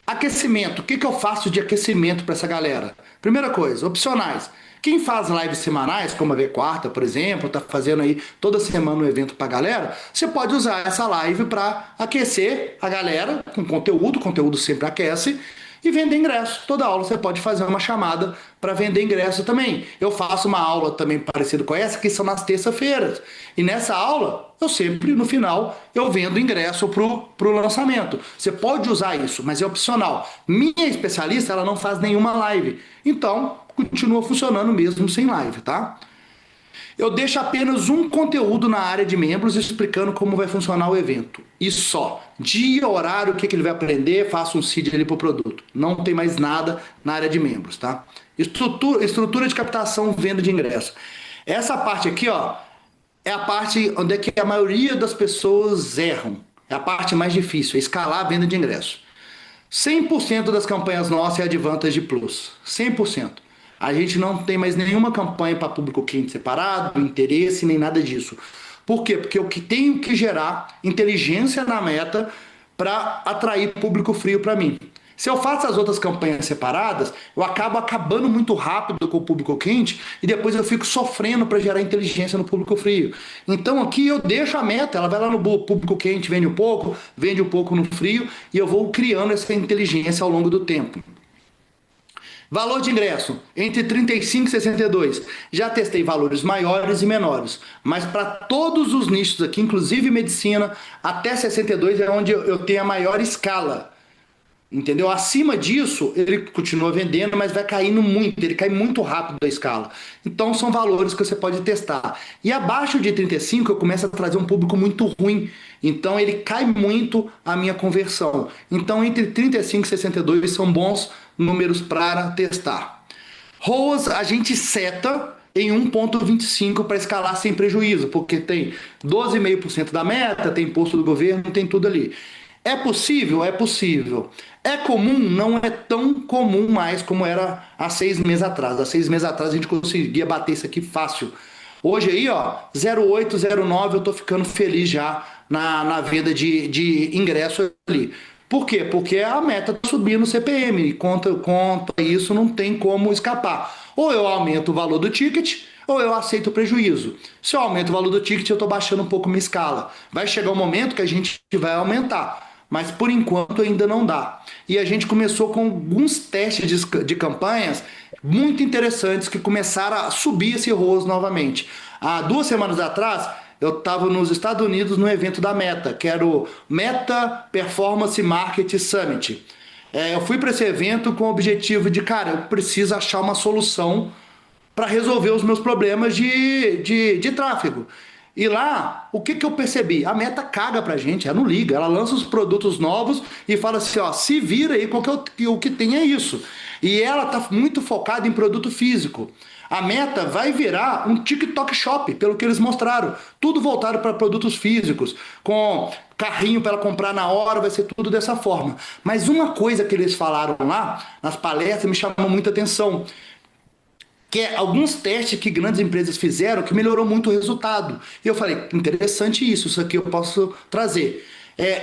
Aquecimento. O que eu faço de aquecimento para essa galera? Primeira coisa, opcionais. Quem faz lives semanais, como a V4, por exemplo, tá fazendo aí toda semana um evento pra galera, você pode usar essa live para aquecer a galera com conteúdo, conteúdo sempre aquece, e vender ingresso. Toda aula você pode fazer uma chamada para vender ingresso também. Eu faço uma aula também parecida com essa, que são nas terças-feiras. E nessa aula, eu sempre, no final, eu vendo ingresso pro lançamento. Você pode usar isso, mas é opcional. Minha especialista, ela não faz nenhuma live. Então, continua funcionando mesmo sem live, tá? Eu deixo apenas um conteúdo na área de membros explicando como vai funcionar o evento. E só. Dia, horário, o que ele vai aprender, faço um seed ali pro produto. Não tem mais nada na área de membros, tá? Estrutura de captação, venda de ingresso. Essa parte aqui, ó, é a parte onde é que a maioria das pessoas erram. É a parte mais difícil, é escalar a venda de ingresso. 100% das campanhas nossas é Advantage Plus. 100%. A gente não tem mais nenhuma campanha para público cliente separado, interesse, nem nada disso. Por quê? Porque eu tenho que gerar inteligência na meta para atrair público frio para mim. Se eu faço as outras campanhas separadas, eu acabo acabando muito rápido com o público quente e depois eu fico sofrendo para gerar inteligência no público frio. Então aqui eu deixo a meta, ela vai lá no público quente, vende um pouco no frio e eu vou criando essa inteligência ao longo do tempo. Valor de ingresso, entre 35 e 62. Já testei valores maiores e menores, mas para todos os nichos aqui, inclusive medicina, até 62 é onde eu tenho a maior escala. Entendeu? Acima disso, ele continua vendendo, mas vai caindo muito, ele cai muito rápido da escala. Então são valores que você pode testar. E abaixo de 35 eu começo a trazer um público muito ruim. Então ele cai muito a minha conversão. Então entre 35 e 62 são bons números para testar. ROAS a gente seta em 1,25 para escalar sem prejuízo, porque tem 12,5% da meta, tem imposto do governo, tem tudo ali. É possível? É possível. É comum? Não é tão comum mais como era há 6 meses atrás. Há 6 meses atrás a gente conseguia bater isso aqui fácil. Hoje aí, ó, 0,8, 0,9, eu tô ficando feliz já na venda de ingresso ali. Por quê? Porque a meta tá subindo no CPM, e conta isso, não tem como escapar. Ou eu aumento o valor do ticket, ou eu aceito o prejuízo. Se eu aumento o valor do ticket, eu estou baixando um pouco minha escala. Vai chegar um momento que a gente vai aumentar, mas por enquanto ainda não dá. E a gente começou com alguns testes de campanhas muito interessantes que começaram a subir esse ROAS novamente. Há 2 semanas atrás, eu estava nos Estados Unidos no evento da Meta, que era o Meta Performance Market Summit. Eu fui para esse evento com o objetivo de, cara, eu preciso achar uma solução para resolver os meus problemas de tráfego. E lá, o que eu percebi? A Meta caga pra gente, ela não liga, ela lança os produtos novos e fala assim, ó, se vira aí, porque o que tem é isso. E ela tá muito focada em produto físico. A Meta vai virar um TikTok Shop, pelo que eles mostraram. Tudo voltado para produtos físicos, com carrinho para ela comprar na hora, vai ser tudo dessa forma. Mas uma coisa que eles falaram lá, nas palestras, me chamou muita atenção, que é alguns testes que grandes empresas fizeram que melhorou muito o resultado. E eu falei, interessante isso aqui eu posso trazer.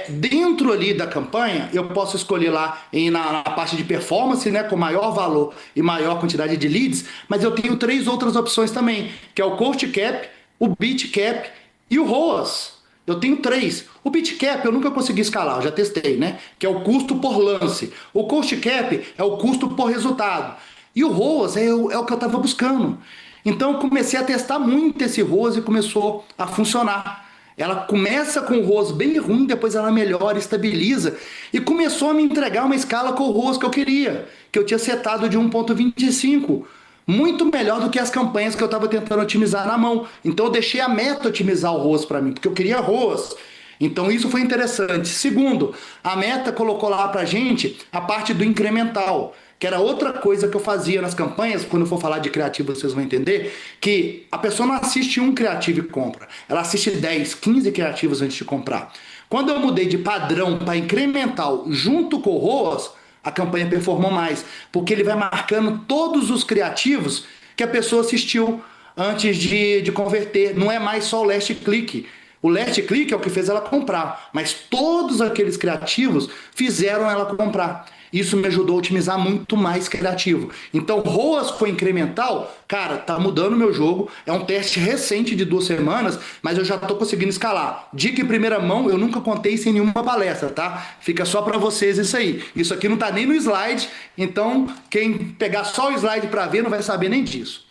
Dentro ali da campanha, eu posso escolher lá na parte de performance, né, com maior valor e maior quantidade de leads, mas eu tenho 3 outras opções também, que é o Cost Cap, o Bid Cap e o ROAS. Eu tenho 3. O Bid Cap eu nunca consegui escalar, eu já testei, né? Que é o custo por lance. O Cost Cap é o custo por resultado. E o ROAS é o que eu estava buscando. Então eu comecei a testar muito esse ROAS e começou a funcionar. Ela começa com o ROAS bem ruim, depois ela melhora, estabiliza. E começou a me entregar uma escala com o ROAS que eu queria, que eu tinha setado de 1,25. Muito melhor do que as campanhas que eu estava tentando otimizar na mão. Então eu deixei a Meta otimizar o ROAS para mim, porque eu queria ROAS. Então isso foi interessante. Segundo, a Meta colocou lá pra gente a parte do incremental, que era outra coisa que eu fazia nas campanhas. Quando eu for falar de criativo vocês vão entender que a pessoa não assiste um criativo e compra, ela assiste 10, 15 criativos antes de comprar. Quando eu mudei de padrão para incremental junto com o ROAS, a campanha performou mais, porque ele vai marcando todos os criativos que a pessoa assistiu antes de converter. Não é mais só o last click. O last click é o que fez ela comprar, mas todos aqueles criativos fizeram ela comprar. Isso me ajudou a otimizar muito mais criativo. Então, ROAS com incremental, cara, tá mudando o meu jogo. É um teste recente de 2 semanas, mas eu já tô conseguindo escalar. Dica em primeira mão, eu nunca contei sem nenhuma palestra, tá? Fica só para vocês isso aí. Isso aqui não tá nem no slide, então quem pegar só o slide para ver não vai saber nem disso.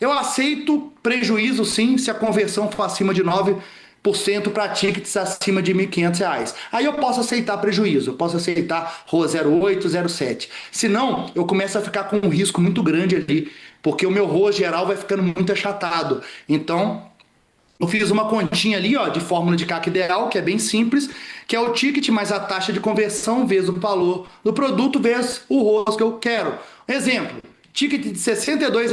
Eu aceito prejuízo sim, se a conversão for acima de 9% para tickets acima de R$ 1.500. Aí eu posso aceitar prejuízo, eu posso aceitar ROAS 0,8, 0,7. Senão, eu começo a ficar com um risco muito grande ali, porque o meu ROAS geral vai ficando muito achatado. Então, eu fiz uma continha ali, ó, de fórmula de CAC ideal, que é bem simples, que é o ticket mais a taxa de conversão vezes o valor do produto vezes o ROAS que eu quero. Exemplo, ticket de R$ 62,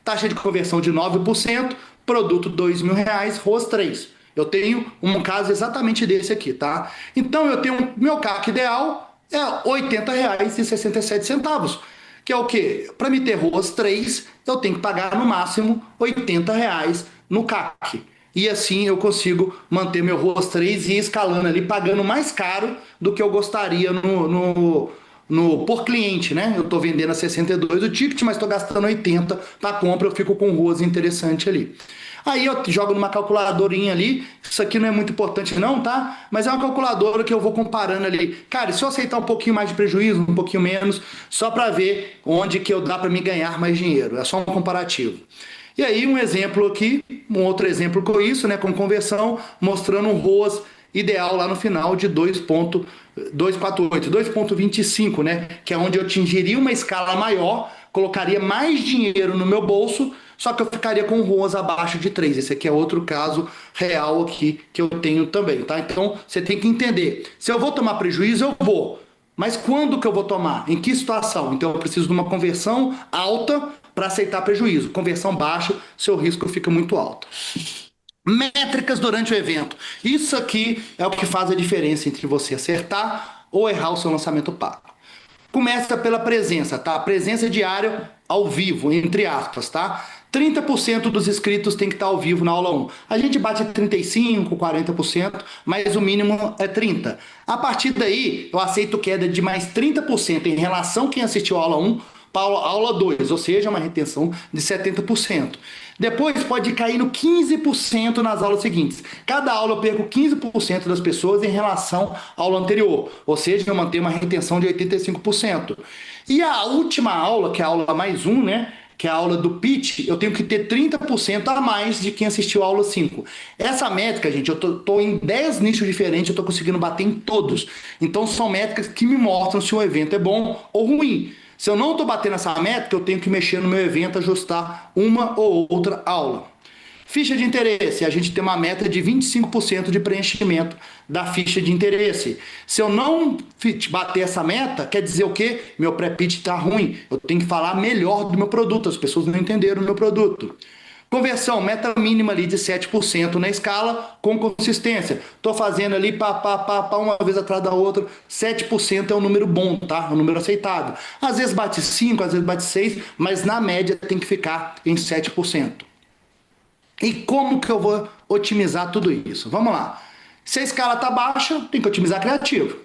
taxa de conversão de 9%, produto R$ 2.000, ROAS 3. Eu tenho um caso exatamente desse aqui, tá? Então eu tenho meu CAC ideal é R$ 80,67, que é o quê? Para me ter ROAS 3, eu tenho que pagar no máximo R$ 80 no CAC. E assim eu consigo manter meu ROAS 3 e ir escalando ali, pagando mais caro do que eu gostaria por cliente, né? Eu tô vendendo a 62 o ticket, mas tô gastando 80 para compra, eu fico com um ROAS interessante ali. Aí eu jogo numa calculadorinha ali, isso aqui não é muito importante não, tá? Mas é uma calculadora que eu vou comparando ali. Cara, se eu aceitar um pouquinho mais de prejuízo, um pouquinho menos, só para ver onde que eu dá para me ganhar mais dinheiro. É só um comparativo. E aí um exemplo aqui, um outro exemplo com isso, né? Com conversão, mostrando um ROAS ideal lá no final de 2,48, 2,25, né? Que é onde eu atingiria uma escala maior, colocaria mais dinheiro no meu bolso, só que eu ficaria com ROAS abaixo de 3. Esse aqui é outro caso real aqui que eu tenho também, tá? Então, você tem que entender. Se eu vou tomar prejuízo, eu vou. Mas quando que eu vou tomar? Em que situação? Então eu preciso de uma conversão alta para aceitar prejuízo. Conversão baixa, seu risco fica muito alto. Métricas durante o evento. Isso aqui é o que faz a diferença entre você acertar ou errar o seu lançamento pago. Começa pela presença, tá? Presença diária ao vivo, entre aspas, tá? 30% dos inscritos tem que estar ao vivo na aula 1. A gente bate 35%, 40%, mas o mínimo é 30%. A partir daí, eu aceito queda de mais 30% em relação a quem assistiu a aula 1 para a aula 2, ou seja, uma retenção de 70%. Depois pode cair no 15% nas aulas seguintes. Cada aula eu perco 15% das pessoas em relação à aula anterior, ou seja, eu mantenho uma retenção de 85%. E a última aula, que é a aula mais 1, né? Que é a aula do pitch, eu tenho que ter 30% a mais de quem assistiu a aula 5. Essa métrica, gente, eu tô em 10 nichos diferentes, eu tô conseguindo bater em todos. Então são métricas que me mostram se o evento é bom ou ruim. Se eu não estou batendo essa métrica, eu tenho que mexer no meu evento, ajustar uma ou outra aula. Ficha de interesse, a gente tem uma meta de 25% de preenchimento da ficha de interesse. Se eu não bater essa meta, quer dizer o quê? Meu pré-pitch está ruim. Eu tenho que falar melhor do meu produto, as pessoas não entenderam o meu produto. Conversão, meta mínima ali de 7% na escala, com consistência. Estou fazendo ali uma vez atrás da outra. 7% é um número bom, tá? Um número aceitável. Às vezes bate 5%, às vezes bate 6%, mas na média tem que ficar em 7%. E como que eu vou otimizar tudo isso? Vamos lá. Se a escala está baixa, tem que otimizar criativo.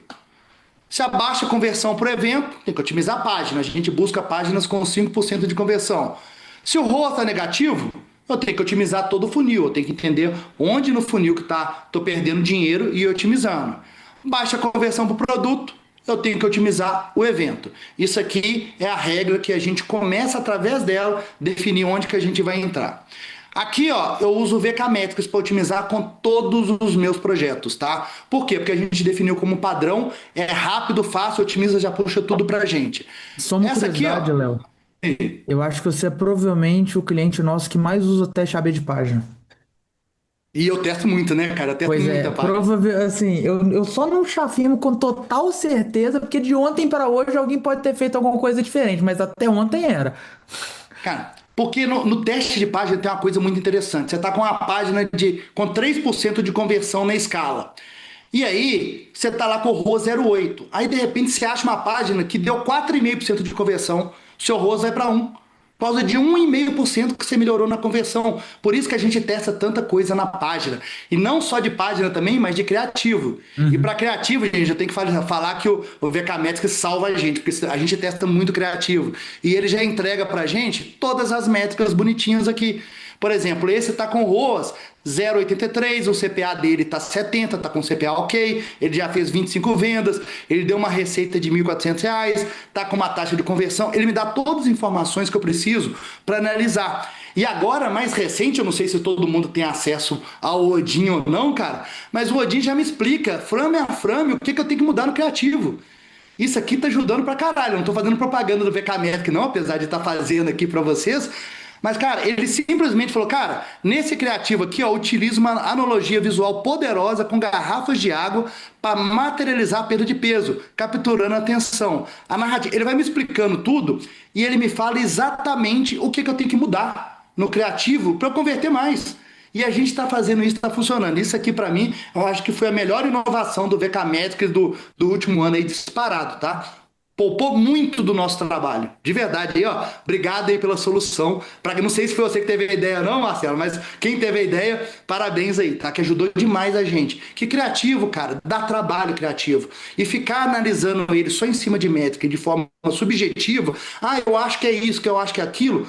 Se abaixa a conversão para o evento, tem que otimizar a página. A gente busca páginas com 5% de conversão. Se o ROAS está negativo, eu tenho que otimizar todo o funil. Eu tenho que entender onde no funil que estou perdendo dinheiro e ir otimizando. Baixa a conversão para o produto, eu tenho que otimizar o evento. Isso aqui é a regra que a gente começa através dela, definir onde que a gente vai entrar. Aqui, ó, eu uso o VK Metrics para otimizar com todos os meus projetos, tá? Por quê? Porque a gente definiu como padrão, é rápido, fácil, otimiza, já puxa tudo pra gente. Só uma Essa aqui, curiosidade, ó. Léo. Eu acho que você é provavelmente o cliente nosso que mais usa o teste AB de página. E eu testo muito, né, cara? Eu testo Pois muita é, página. provavelmente, assim, eu só não te afirmo com total certeza, porque de ontem para hoje alguém pode ter feito alguma coisa diferente, mas até ontem era. Cara, porque no teste de página tem uma coisa muito interessante. Você está com uma página com 3% de conversão na escala. E aí, você está lá com o ROAS 0,8. Aí, de repente, você acha uma página que deu 4,5% de conversão. Seu ROAS vai para 1. Por causa de 1,5% que você melhorou na conversão. Por isso que a gente testa tanta coisa na página. E não só de página também, mas de criativo. E para criativo, gente, eu tenho que falar que o VK Metrics salva a gente, porque a gente testa muito criativo. E ele já entrega pra gente todas as métricas bonitinhas aqui. Por exemplo, esse tá com ROAS 0,83, o CPA dele tá 70, tá com CPA ok, ele já fez 25 vendas, ele deu uma receita de R$ 1.400, tá com uma taxa de conversão, ele me dá todas as informações que eu preciso para analisar. E agora, mais recente, eu não sei se todo mundo tem acesso ao Odin ou não, cara, mas o Odin já me explica, frame a frame, o que eu tenho que mudar no criativo. Isso aqui tá ajudando pra caralho, eu não tô fazendo propaganda do VK Metrics não, apesar de estar fazendo aqui para vocês. Mas, cara, ele simplesmente falou, cara, nesse criativo aqui, ó, utiliza uma analogia visual poderosa com garrafas de água para materializar a perda de peso, capturando a atenção. A narrativa, ele vai me explicando tudo e ele me fala exatamente o que eu tenho que mudar no criativo para eu converter mais. E a gente está fazendo isso, está funcionando. Isso aqui, para mim, eu acho que foi a melhor inovação do VK Metrics do último ano aí, disparado, tá? Poupou muito do nosso trabalho, de verdade aí, ó. Obrigado aí pela solução. Não sei se foi você que teve a ideia não, Marcelo, mas quem teve a ideia, parabéns aí, tá? Que ajudou demais a gente. Que criativo, cara, dá trabalho criativo. E ficar analisando ele só em cima de métrica, de forma subjetiva, eu acho que é isso, que eu acho que é aquilo,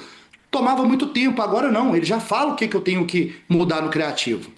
tomava muito tempo. Agora não, ele já fala o que eu tenho que mudar no criativo.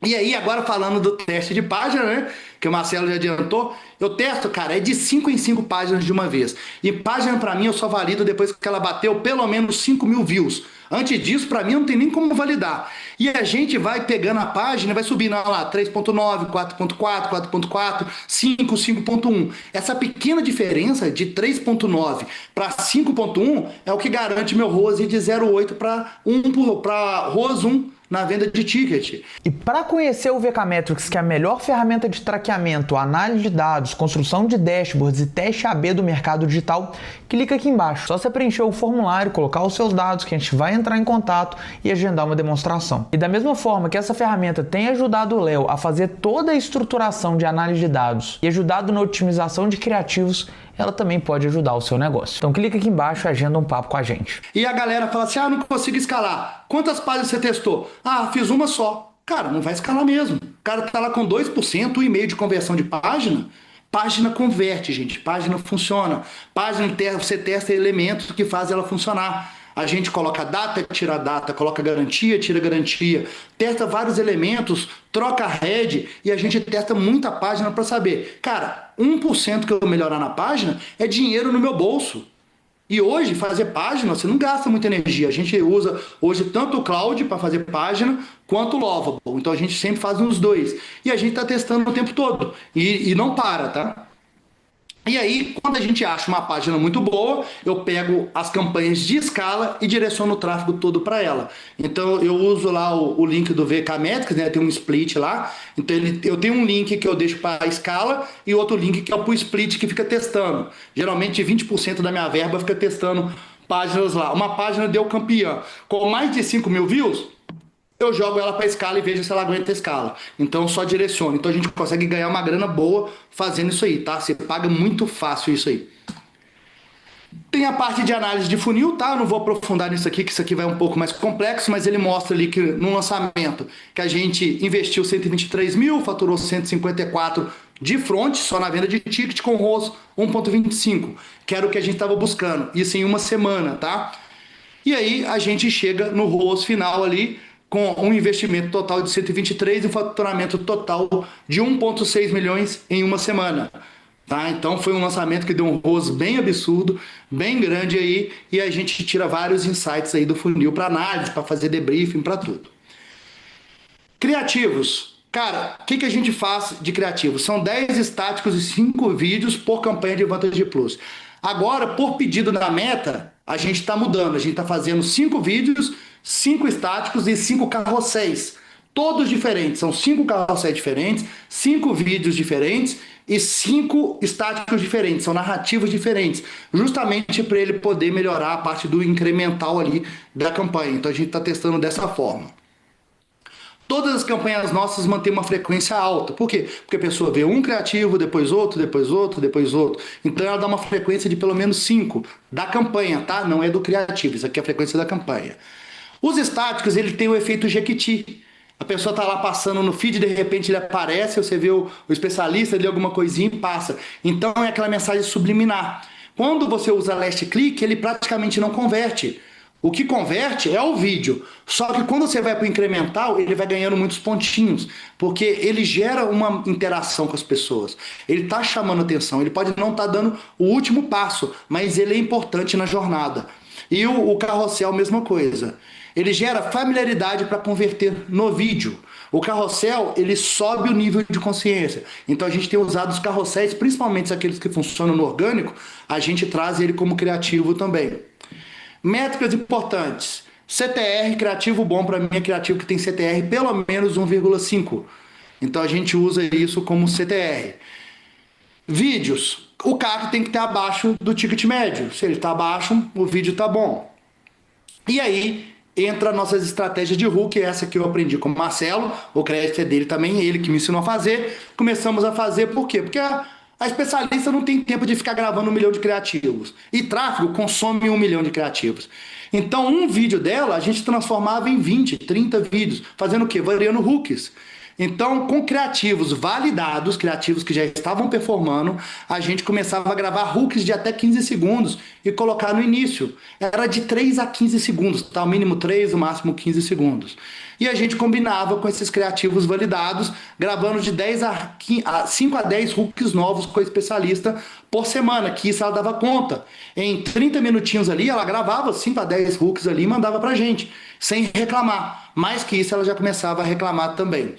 E aí, agora falando do teste de página, né? Que o Marcelo já adiantou. Eu testo, cara, é de 5 em 5 páginas de uma vez. E página, pra mim, eu só valido depois que ela bateu pelo menos 5.000 views. Antes disso, pra mim, não tem nem como validar. E a gente vai pegando a página e vai subindo lá, 3.9, 4.4, 4.4, 5, 5.1. Essa pequena diferença de 3.9 para 5.1 é o que garante meu ROAS de 0.8 para ROAS 1 na venda de ticket. E para conhecer o VK Metrics, que é a melhor ferramenta de traqueamento, análise de dados, construção de dashboards e teste AB do mercado digital, clica aqui embaixo. Só você preencher o formulário, colocar os seus dados que a gente vai entrar em contato e agendar uma demonstração. E da mesma forma que essa ferramenta tem ajudado o Léo a fazer toda a estruturação de análise de dados e ajudado na otimização de criativos, ela também pode ajudar o seu negócio. Então clica aqui embaixo e agenda um papo com a gente. E a galera fala assim, não consigo escalar. Quantas páginas você testou? Fiz uma só. Cara, não vai escalar mesmo. O cara tá lá com 2%, 1,5% de conversão de página. Página converte, gente. Página funciona. Página você testa elementos que fazem ela funcionar. A gente coloca data, tira data, coloca garantia, tira garantia, testa vários elementos, troca a head e a gente testa muita página para saber. Cara, 1% que eu melhorar na página é dinheiro no meu bolso. E hoje, fazer página, você não gasta muita energia. A gente usa hoje tanto o Cloud para fazer página, quanto o Lovable. Então a gente sempre faz uns dois. E a gente está testando o tempo todo. E não para, tá? E aí, quando a gente acha uma página muito boa, eu pego as campanhas de escala e direciono o tráfego todo para ela. Então, eu uso lá o link do VK Metrics, né? Tem um split lá. Então, eu tenho um link que eu deixo para a escala e outro link que é para o split que fica testando. Geralmente, 20% da minha verba fica testando páginas lá. Uma página deu campeã com mais de 5 mil views, eu jogo ela para a escala e vejo se ela aguenta a escala. Então eu só direciono. Então a gente consegue ganhar uma grana boa fazendo isso aí, tá? Você paga muito fácil isso aí. Tem a parte de análise de funil, tá? Eu não vou aprofundar nisso aqui, que isso aqui vai um pouco mais complexo, mas ele mostra ali que no lançamento que a gente investiu 123 mil, faturou 154 de front, só na venda de ticket, com ROAS 1,25, que era o que a gente estava buscando. Isso em uma semana, tá? E aí a gente chega no ROAS final ali, com um investimento total de 123 e um faturamento total de 1,6 milhões em uma semana. Tá? Então foi um lançamento que deu um ROAS bem absurdo, bem grande aí, e a gente tira vários insights aí do funil para análise, para fazer debriefing, para tudo. Criativos. Cara, o que a gente faz de criativos? São 10 estáticos e 5 vídeos por campanha de Vantage Plus. Agora, por pedido da Meta, a gente está mudando. A gente está fazendo 5 vídeos, 5 estáticos e 5 carrosséis. Todos diferentes. São 5 carrosséis diferentes, 5 vídeos diferentes e 5 estáticos diferentes. São narrativos diferentes. Justamente para ele poder melhorar a parte do incremental ali da campanha. Então a gente está testando dessa forma. Todas as campanhas nossas mantêm uma frequência alta. Por quê? Porque a pessoa vê um criativo, depois outro, depois outro, depois outro. Então ela dá uma frequência de pelo menos 5 da campanha, tá? Não é do criativo, isso aqui é a frequência da campanha. Os estáticos, ele tem o efeito Jequiti. A pessoa tá lá passando no feed, de repente ele aparece, você vê o especialista, lê alguma coisinha e passa. Então é aquela mensagem subliminar. Quando você usa last click, ele praticamente não converte. O que converte é o vídeo. Só que quando você vai para o incremental, ele vai ganhando muitos pontinhos, porque ele gera uma interação com as pessoas. Ele está chamando atenção, ele pode não estar dando o último passo, mas ele é importante na jornada. E o carrossel, mesma coisa. Ele gera familiaridade para converter no vídeo. O carrossel, ele sobe o nível de consciência. Então a gente tem usado os carrosséis, principalmente aqueles que funcionam no orgânico, a gente traz ele como criativo também. Métricas importantes. CTR, criativo bom para mim é criativo que tem CTR pelo menos 1,5. Então a gente usa isso como CTR. Vídeos. O CAC tem que estar abaixo do ticket médio. Se ele está abaixo, o vídeo está bom. E aí entra nossas estratégias de hook, essa que eu aprendi com o Marcelo, o crédito é dele também, ele que me ensinou a fazer. Começamos a fazer por quê? Porque a especialista não tem tempo de ficar gravando 1 milhão de criativos. E tráfego consome 1 milhão de criativos. Então, um vídeo dela, a gente transformava em 20, 30 vídeos. Fazendo o quê? Variando hooks. Então, com criativos validados, criativos que já estavam performando, a gente começava a gravar hooks de até 15 segundos e colocar no início. Era de 3 a 15 segundos, tá? O mínimo 3, o máximo 15 segundos. E a gente combinava com esses criativos validados, gravando de 5 a 10 hooks novos com a especialista por semana, que isso ela dava conta. Em 30 minutinhos ali, ela gravava 5 a 10 hooks ali e mandava pra gente, sem reclamar. Mais que isso, ela já começava a reclamar também.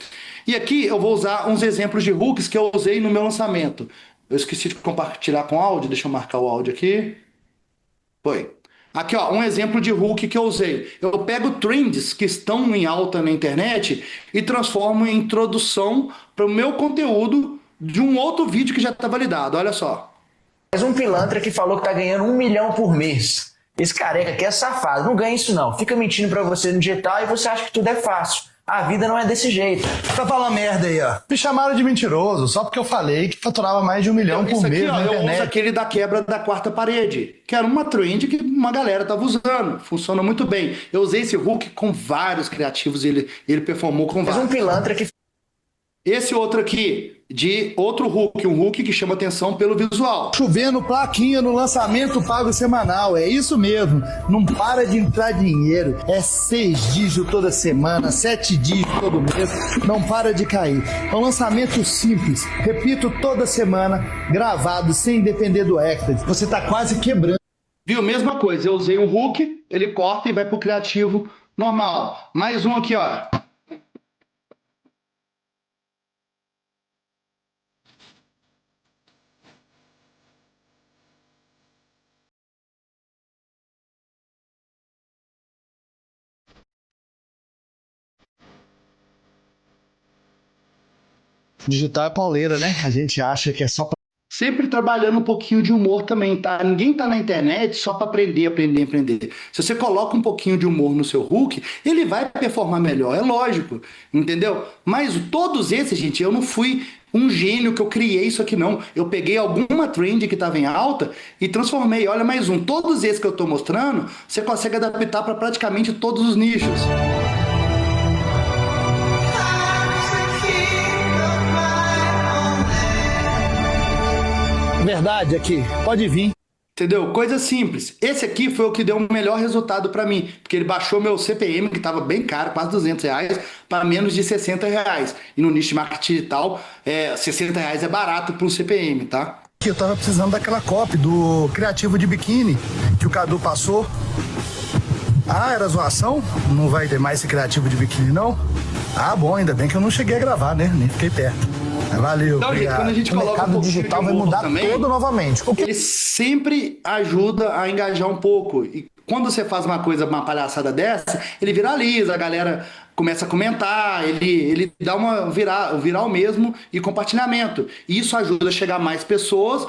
E aqui eu vou usar uns exemplos de hooks que eu usei no meu lançamento. Eu esqueci de compartilhar com áudio, deixa eu marcar o áudio aqui. Foi. Aqui, ó, um exemplo de hook que eu usei. Eu pego trends que estão em alta na internet e transformo em introdução para o meu conteúdo de um outro vídeo que já está validado. Olha só. Mas um pilantra que falou que tá ganhando 1 milhão por mês. Esse careca aqui é safado, não ganha isso não. Fica mentindo pra você no digital e você acha que tudo é fácil. A vida não é desse jeito. Tá falando merda aí, ó. Me chamaram de mentiroso só porque eu falei que faturava mais de 1 milhão por mês na Eu internet. uso aquele da quebra da quarta parede, que era uma trend que uma galera tava usando. Funciona muito bem. Eu usei esse hook com vários criativos e ele performou com Mas vários. um pilantra que... Esse outro aqui, de outro hook, um hook que chama atenção pelo visual. Chovendo plaquinha no lançamento pago semanal, é isso mesmo. Não para de entrar dinheiro. É 6 dígitos toda semana, 7 dígitos todo mês. Não para de cair. É um lançamento simples. Repito, toda semana, gravado, sem depender do extra. Você tá quase quebrando. Viu? Mesma coisa. Eu usei um hook, ele corta e vai pro criativo normal. Mais um aqui, ó. Digital é pauleira, né? A gente acha que é só pra... Sempre trabalhando um pouquinho de humor também, tá? Ninguém tá na internet só para aprender. Se você coloca um pouquinho de humor no seu hook, ele vai performar melhor, é lógico, entendeu? Mas todos esses, gente, eu não fui um gênio que eu criei isso aqui, não. Eu peguei alguma trend que estava em alta e transformei. Olha mais um. Todos esses que eu tô mostrando, você consegue adaptar para praticamente todos os nichos. Verdade aqui, pode vir. Entendeu? Coisa simples. Esse aqui foi o que deu o melhor resultado para mim, porque ele baixou meu CPM, que estava bem caro, quase R$200, para menos de R$60. E no nicho de marketing digital, R$60 é barato para um CPM, tá? Eu tava precisando daquela copy do criativo de biquíni que o Cadu passou. Ah, era zoação? Não vai ter mais esse criativo de biquíni, não? Ah, bom, ainda bem que eu não cheguei a gravar, né? Nem fiquei perto. Valeu, Então, gente, quando a gente coloca mercado um pouquinho digital de vai humor mudar também, todo novamente. ele sempre ajuda a engajar um pouco. E quando você faz uma palhaçada dessa, ele viraliza, a galera começa a comentar, ele dá uma viral mesmo e compartilhamento. E isso ajuda a chegar a mais pessoas,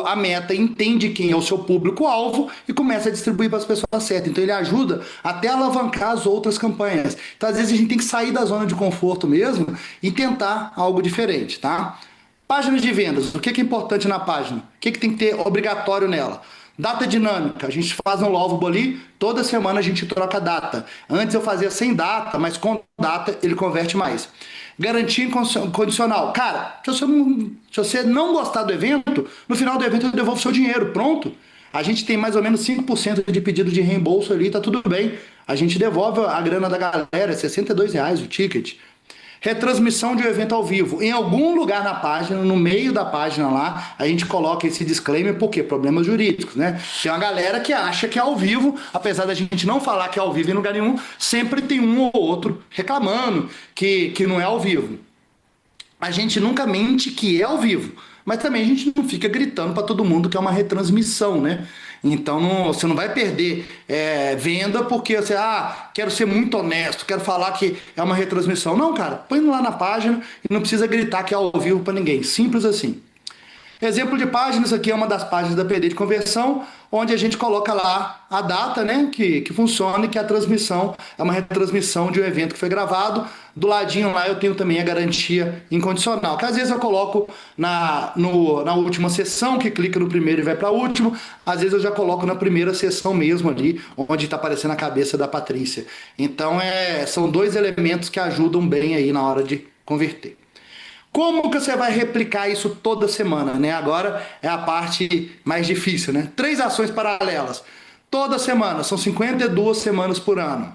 a meta entende quem é o seu público-alvo e começa a distribuir para as pessoas certas. Então ele ajuda até a alavancar as outras campanhas. Então às vezes a gente tem que sair da zona de conforto mesmo e tentar algo diferente, tá? Páginas de vendas, o que é importante na página? O que tem que ter obrigatório nela? Data dinâmica, a gente faz um Lovable ali, toda semana a gente troca a data. Antes eu fazia sem data, mas com data ele converte mais. Garantia incondicional. Cara, se você não gostar do evento, no final do evento eu devolvo seu dinheiro, pronto. A gente tem mais ou menos 5% de pedido de reembolso ali, tá tudo bem. A gente devolve a grana da galera, R$62 o ticket. Retransmissão de um evento ao vivo. Em algum lugar na página, no meio da página lá, a gente coloca esse disclaimer, por quê? Problemas jurídicos, né? Tem uma galera que acha que é ao vivo, apesar da gente não falar que é ao vivo em lugar nenhum, sempre tem um ou outro reclamando que não é ao vivo. A gente nunca mente que é ao vivo, mas também a gente não fica gritando para todo mundo que é uma retransmissão, né? Então você não vai perder venda porque você, quero ser muito honesto, quero falar que é uma retransmissão. Não, cara, põe lá na página e não precisa gritar que é ao vivo para ninguém. Simples assim. Exemplo de página, isso aqui é uma das páginas da PD de conversão, onde a gente coloca lá a data, né, que funciona e que a transmissão é uma retransmissão de um evento que foi gravado. Do ladinho lá eu tenho também a garantia incondicional, que às vezes eu coloco na última sessão, que clica no primeiro e vai para o último. Às vezes eu já coloco na primeira sessão mesmo ali, onde está aparecendo a cabeça da Patrícia. Então são dois elementos que ajudam bem aí na hora de converter. Como que você vai replicar isso toda semana, né? Agora é a parte mais difícil, né? 3 ações paralelas. Toda semana, são 52 semanas por ano.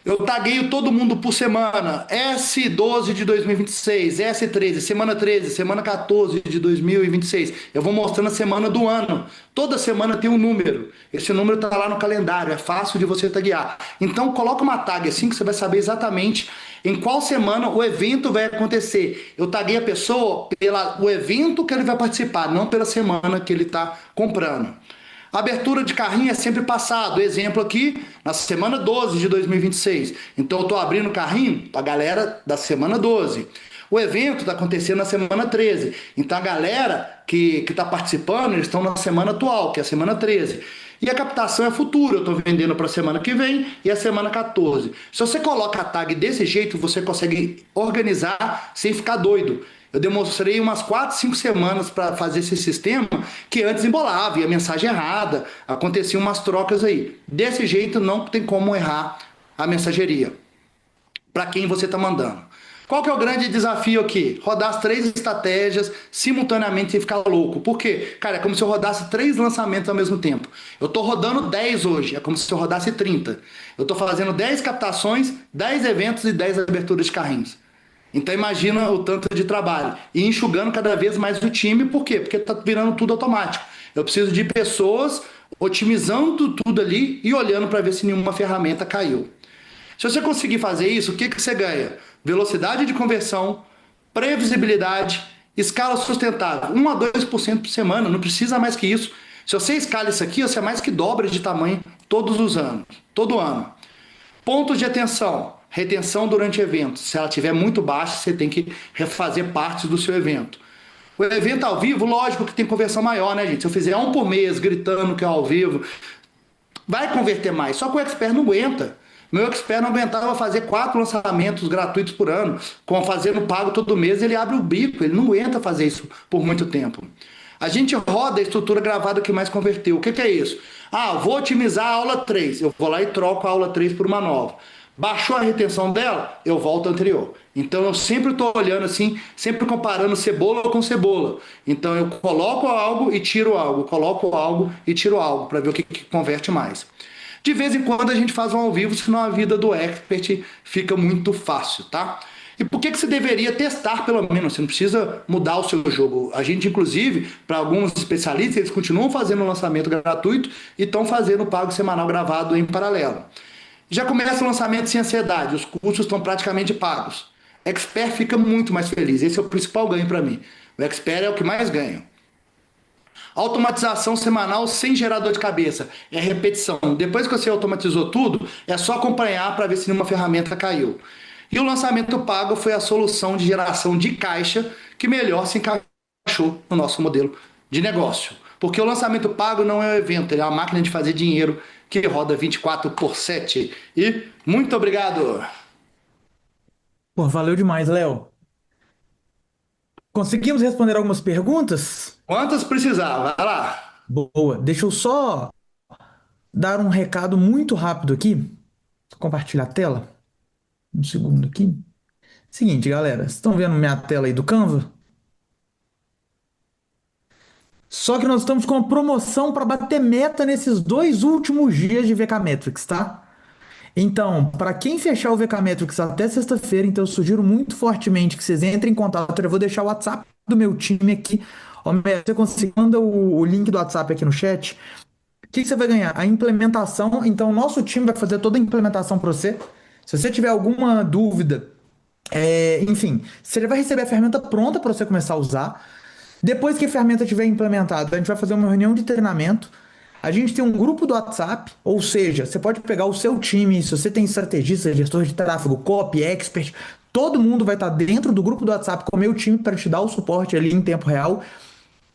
Eu tagueio todo mundo por semana. S12 de 2026, S13, semana 13, semana 14 de 2026. Eu vou mostrando a semana do ano. Toda semana tem um número. Esse número está lá no calendário, é fácil de você taguear. Então coloca uma tag assim que você vai saber exatamente em qual semana o evento vai acontecer. Eu taguei a pessoa pelo evento que ele vai participar, não pela semana que ele está comprando. A abertura de carrinho é sempre passado. Exemplo aqui, na semana 12 de 2026. Então eu estou abrindo o carrinho para a galera da semana 12. O evento está acontecendo na semana 13. Então a galera que está participando, eles estão na semana atual, que é a semana 13. E a captação é futura, eu estou vendendo para a semana que vem e a semana 14. Se você coloca a tag desse jeito, você consegue organizar sem ficar doido. Eu demonstrei umas 4, 5 semanas para fazer esse sistema, que antes embolava, ia mensagem errada, aconteciam umas trocas aí. Desse jeito não tem como errar a mensageria para quem você está mandando. Qual que é o grande desafio aqui? Rodar as 3 estratégias simultaneamente sem ficar louco. Por quê? Cara, é como se eu rodasse 3 lançamentos ao mesmo tempo. Eu estou rodando 10 hoje, é como se eu rodasse 30. Eu estou fazendo 10 captações, 10 eventos e 10 aberturas de carrinhos. Então imagina o tanto de trabalho. E enxugando cada vez mais o time, por quê? Porque está virando tudo automático. Eu preciso de pessoas otimizando tudo ali e olhando para ver se nenhuma ferramenta caiu. Se você conseguir fazer isso, o que você ganha? Velocidade de conversão, previsibilidade, escala sustentável. 1 a 2% por semana, não precisa mais que isso. Se você escala isso aqui, você mais que dobra de tamanho todos os anos, todo ano. Pontos de atenção, retenção durante eventos. Se ela estiver muito baixa, você tem que refazer partes do seu evento. O evento ao vivo, lógico que tem conversão maior, né, gente? Se eu fizer um por mês gritando que é ao vivo, vai converter mais. Só que o Expert não aguenta. Meu Expert não aguentava fazer 4 lançamentos gratuitos por ano, com fazendo pago todo mês, ele abre o bico, ele não aguenta fazer isso por muito tempo. A gente roda a estrutura gravada que mais converteu. O que é isso? Vou otimizar a aula 3, eu vou lá e troco a aula 3 por uma nova. Baixou a retenção dela, eu volto ao anterior. Então eu sempre estou olhando assim, sempre comparando cebola com cebola. Então eu coloco algo e tiro algo, coloco algo e tiro algo, para ver o que converte mais. De vez em quando a gente faz um ao vivo, senão a vida do expert fica muito fácil, tá? E por que você deveria testar pelo menos? Você não precisa mudar o seu jogo. A gente, inclusive, para alguns especialistas, eles continuam fazendo o lançamento gratuito e estão fazendo o pago semanal gravado em paralelo. Já começa o lançamento sem ansiedade, os custos estão praticamente pagos. Expert fica muito mais feliz, esse é o principal ganho para mim. O Expert é o que mais ganha. Automatização semanal sem gerar dor de cabeça. É repetição. Depois que você automatizou tudo, é só acompanhar para ver se nenhuma ferramenta caiu. E o lançamento pago foi a solução de geração de caixa que melhor se encaixou no nosso modelo de negócio. Porque o lançamento pago não é um evento, ele é uma máquina de fazer dinheiro que roda 24/7. E muito obrigado! Pô, valeu demais, Léo. Conseguimos responder algumas perguntas? Quantas precisar? Vai lá! Boa. Deixa eu só dar um recado muito rápido aqui. Compartilhar a tela. Um segundo aqui. Seguinte, galera. Vocês estão vendo minha tela aí do Canva? Só que nós estamos com uma promoção para bater meta nesses 2 últimos dias de VK-Metrics, tá? Então, para quem fechar o VK-Metrics até sexta-feira, então eu sugiro muito fortemente que vocês entrem em contato. Eu vou deixar o WhatsApp do meu time aqui. Ó, você consegue, manda o link do WhatsApp aqui no chat. O que você vai ganhar? A implementação. Então, o nosso time vai fazer toda a implementação para você. Se você tiver alguma dúvida, enfim, você já vai receber a ferramenta pronta para você começar a usar. Depois que a ferramenta estiver implementada, a gente vai fazer uma reunião de treinamento. A gente tem um grupo do WhatsApp, ou seja, você pode pegar o seu time, se você tem estrategista, gestor de tráfego, copy, expert, todo mundo vai estar dentro do grupo do WhatsApp com o meu time para te dar o suporte ali em tempo real.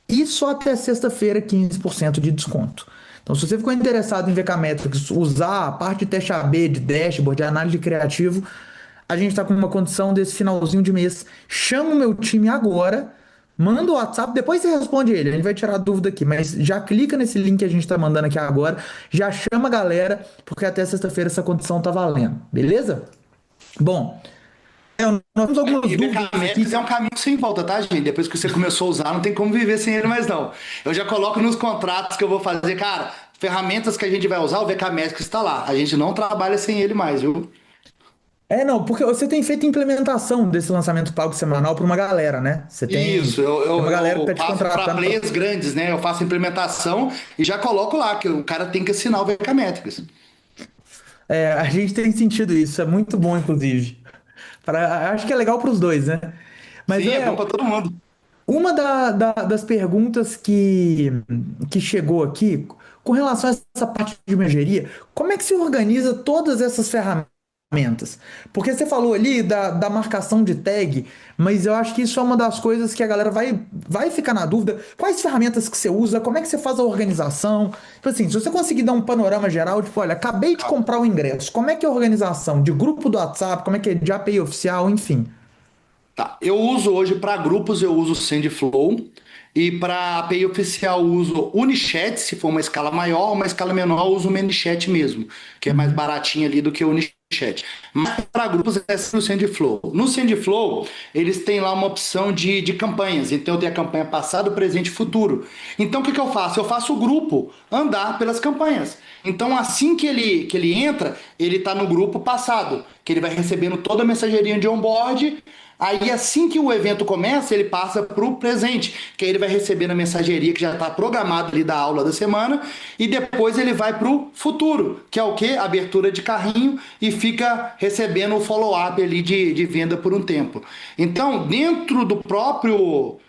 E só até sexta-feira, 15% de desconto. Então, se você ficou interessado em VK-Metrics, usar a parte de teste AB, de dashboard, de análise de criativo, a gente está com uma condição desse finalzinho de mês. Chama o meu time agora, manda o WhatsApp, depois você responde ele, a gente vai tirar a dúvida aqui, mas já clica nesse link que a gente está mandando aqui agora, já chama a galera, porque até sexta-feira essa condição tá valendo, beleza? Bom, nós temos algumas dúvidas aqui. É um caminho sem volta, tá, gente? Depois que você começou a usar, não tem como viver sem ele mais, não. Eu já coloco nos contratos que eu vou fazer, cara, ferramentas que a gente vai usar, o VK-Metrics está lá. A gente não trabalha sem ele mais, viu? Não, porque você tem feito implementação desse lançamento pago semanal para uma galera, né? Você tem, Isso, tem uma galera que tá te faço para contratando. players grandes, né? Eu faço implementação e já coloco lá que o cara tem que assinar o VK-Metrics. A gente tem sentido isso, é muito bom, inclusive. Acho que é legal para os dois, né? Mas Sim, é bom para todo mundo. Das perguntas que chegou aqui, com relação a essa parte de imageria, como é que se organiza todas essas ferramentas? Porque você falou ali da marcação de tag, mas eu acho que isso é uma das coisas que a galera vai ficar na dúvida. Quais ferramentas que você usa? Como é que você faz a organização? Tipo assim, se você conseguir dar um panorama geral, tipo, olha, acabei de comprar o ingresso, como é que é a organização? De grupo do WhatsApp, como é que é de API oficial, enfim. Tá. Eu uso hoje para grupos, eu uso o Sendflow. E para API oficial, eu uso Unichat, se for uma escala maior, uma escala menor, eu uso o ManyChat mesmo, que é mais baratinho ali do que o Unichat. Mas para grupos é no Sendflow. No Sendflow, eles têm lá uma opção de campanhas. Então eu tenho a campanha passado, presente e futuro. Então o que eu faço? Eu faço o grupo andar pelas campanhas. Então assim que ele entra, ele está no grupo passado, que ele vai recebendo toda a mensageirinha de onboard. Aí assim que o evento começa, ele passa para o presente, que aí ele vai receber na mensageria que já está programado ali da aula da semana, e depois ele vai para o futuro, que é o quê? Abertura de carrinho, e fica recebendo o follow-up ali de venda por um tempo. Então, dentro do próprio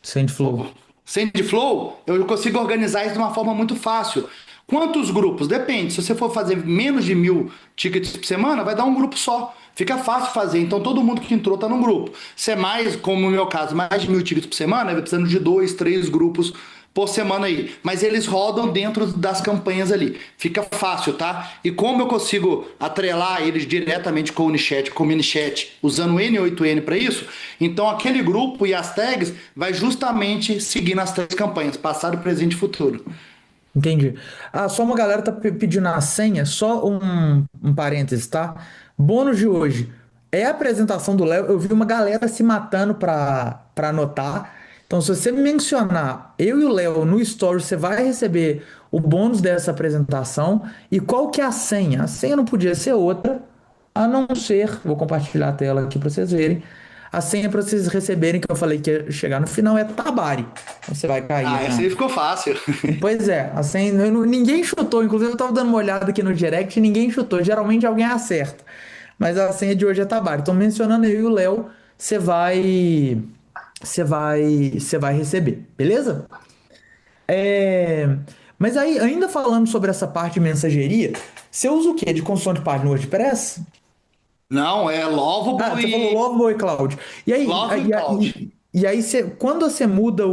Sendflow. Sendflow, eu consigo organizar isso de uma forma muito fácil. Quantos grupos? Depende. Se você for fazer menos de 1.000 tickets por semana, vai dar um grupo só. Fica fácil fazer. Então todo mundo que entrou está num grupo. Se é mais, como no meu caso, mais de 1.000 tickets por semana, vai precisando de 2, 3 grupos por semana aí. Mas eles rodam dentro das campanhas ali. Fica fácil, tá? E como eu consigo atrelar eles diretamente com o Unichat, com o ManyChat, usando o N8N para isso, então aquele grupo e as tags vai justamente seguir nas 3 campanhas, passado, presente e futuro. Entendi. Ah, só uma galera tá pedindo a senha, só um parênteses, tá? Bônus de hoje. É a apresentação do Léo. Eu vi uma galera se matando pra anotar. Então, se você mencionar eu e o Léo no story, você vai receber o bônus dessa apresentação. E qual que é a senha? A senha não podia ser outra, a não ser, vou compartilhar a tela aqui pra vocês verem. A senha para vocês receberem, que eu falei que ia chegar no final, é Tabari. Então, você vai cair. Ah, essa aí ficou fácil. Pois é, assim, ninguém chutou. Inclusive, eu tava dando uma olhada aqui no direct e ninguém chutou. Geralmente alguém acerta. Mas a senha de hoje é Tabari. Então, mencionando eu e o Léo, você vai receber, beleza? Mas aí, ainda falando sobre essa parte de mensageria, você usa o quê? De construção de página no WordPress? Não, é Ah, Lovable você falou e Loveboy Cloud. E aí, Love e Cloud. quando você muda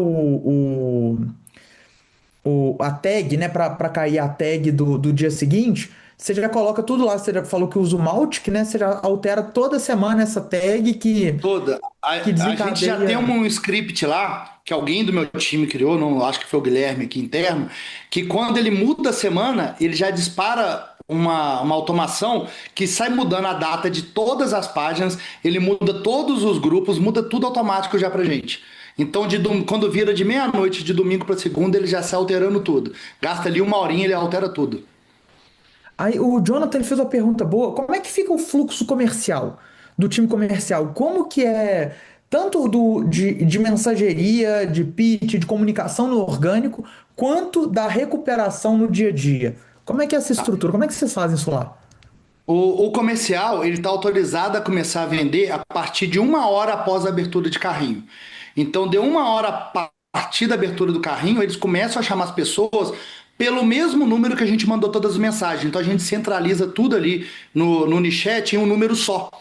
a tag, né, para cair a tag do dia seguinte, você já coloca tudo lá. Você já falou que usa o Mautic, né? Você já altera toda semana essa tag Toda. que A gente já tem desencadeia. um script lá, que alguém do meu time criou, não acho que foi o Guilherme aqui interno, que quando ele muda a semana, ele já dispara uma automação que sai mudando a data de todas as páginas, ele muda todos os grupos, muda tudo automático já pra gente. Então, quando vira de meia-noite de domingo para segunda, ele já sai alterando tudo. Gasta ali uma horinha, ele altera tudo. Aí o Jonathan ele fez uma pergunta boa. Como é que fica o fluxo comercial do time comercial? Como que é tanto de mensageria, de pitch, de comunicação no orgânico, quanto da recuperação no dia a dia? Como é que é essa estrutura? Como é que vocês fazem isso lá? O comercial ele está autorizado a começar a vender a partir de uma hora após a abertura de carrinho. Então, de uma hora a partir da abertura do carrinho, eles começam a chamar as pessoas pelo mesmo número que a gente mandou todas as mensagens. Então, a gente centraliza tudo ali no Unichat em um número só.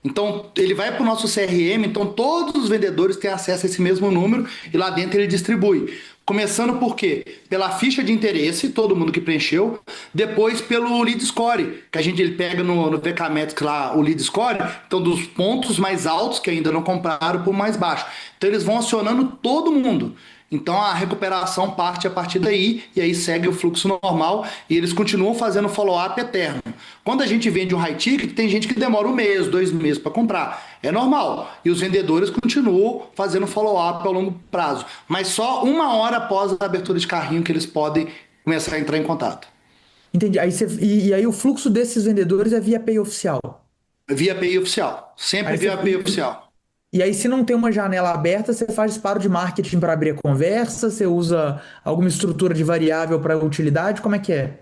Então, ele vai para o nosso CRM, então todos os vendedores têm acesso a esse mesmo número e lá dentro ele distribui. Começando por quê? Pela ficha de interesse, todo mundo que preencheu, depois pelo lead score, que ele pega no VKMetrics lá o lead score, então dos pontos mais altos que ainda não compraram por mais baixo. Então eles vão acionando todo mundo. Então a recuperação parte a partir daí e aí segue o fluxo normal e eles continuam fazendo follow-up eterno. Quando a gente vende um high ticket, tem gente que demora 1 mês, 2 meses para comprar. É normal. E os vendedores continuam fazendo follow-up ao longo prazo. Mas só uma hora após a abertura de carrinho que eles podem começar a entrar em contato. Entendi. E aí o fluxo desses vendedores é via API oficial. Via API oficial. Sempre Aí via você, API oficial. e aí, se não tem uma janela aberta, você faz disparo de marketing para abrir a conversa, você usa alguma estrutura de variável para utilidade, como é que é?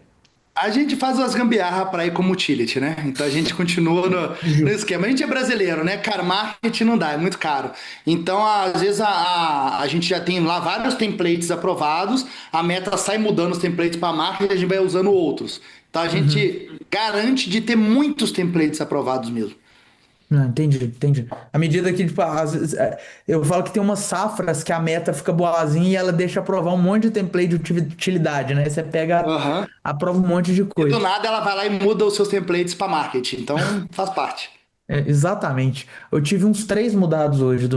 A gente faz umas gambiarra para ir como utility, né? Então a gente continua no esquema. A gente é brasileiro, né? Cara, marketing não dá, é muito caro. Então, às vezes, a gente já tem lá vários templates aprovados, a meta sai mudando os templates para marketing e a gente vai usando outros. Então a gente garante de ter muitos templates aprovados mesmo. Não, entendi, entendi. À medida que, tipo, às vezes, eu falo que tem umas safras que a meta fica boazinha e ela deixa aprovar um monte de template de utilidade, né? Aí você pega, Aham. aprova um monte de E do coisa. nada ela vai lá e muda os seus templates para marketing. Então faz parte. É, exatamente. Eu tive uns três mudados hoje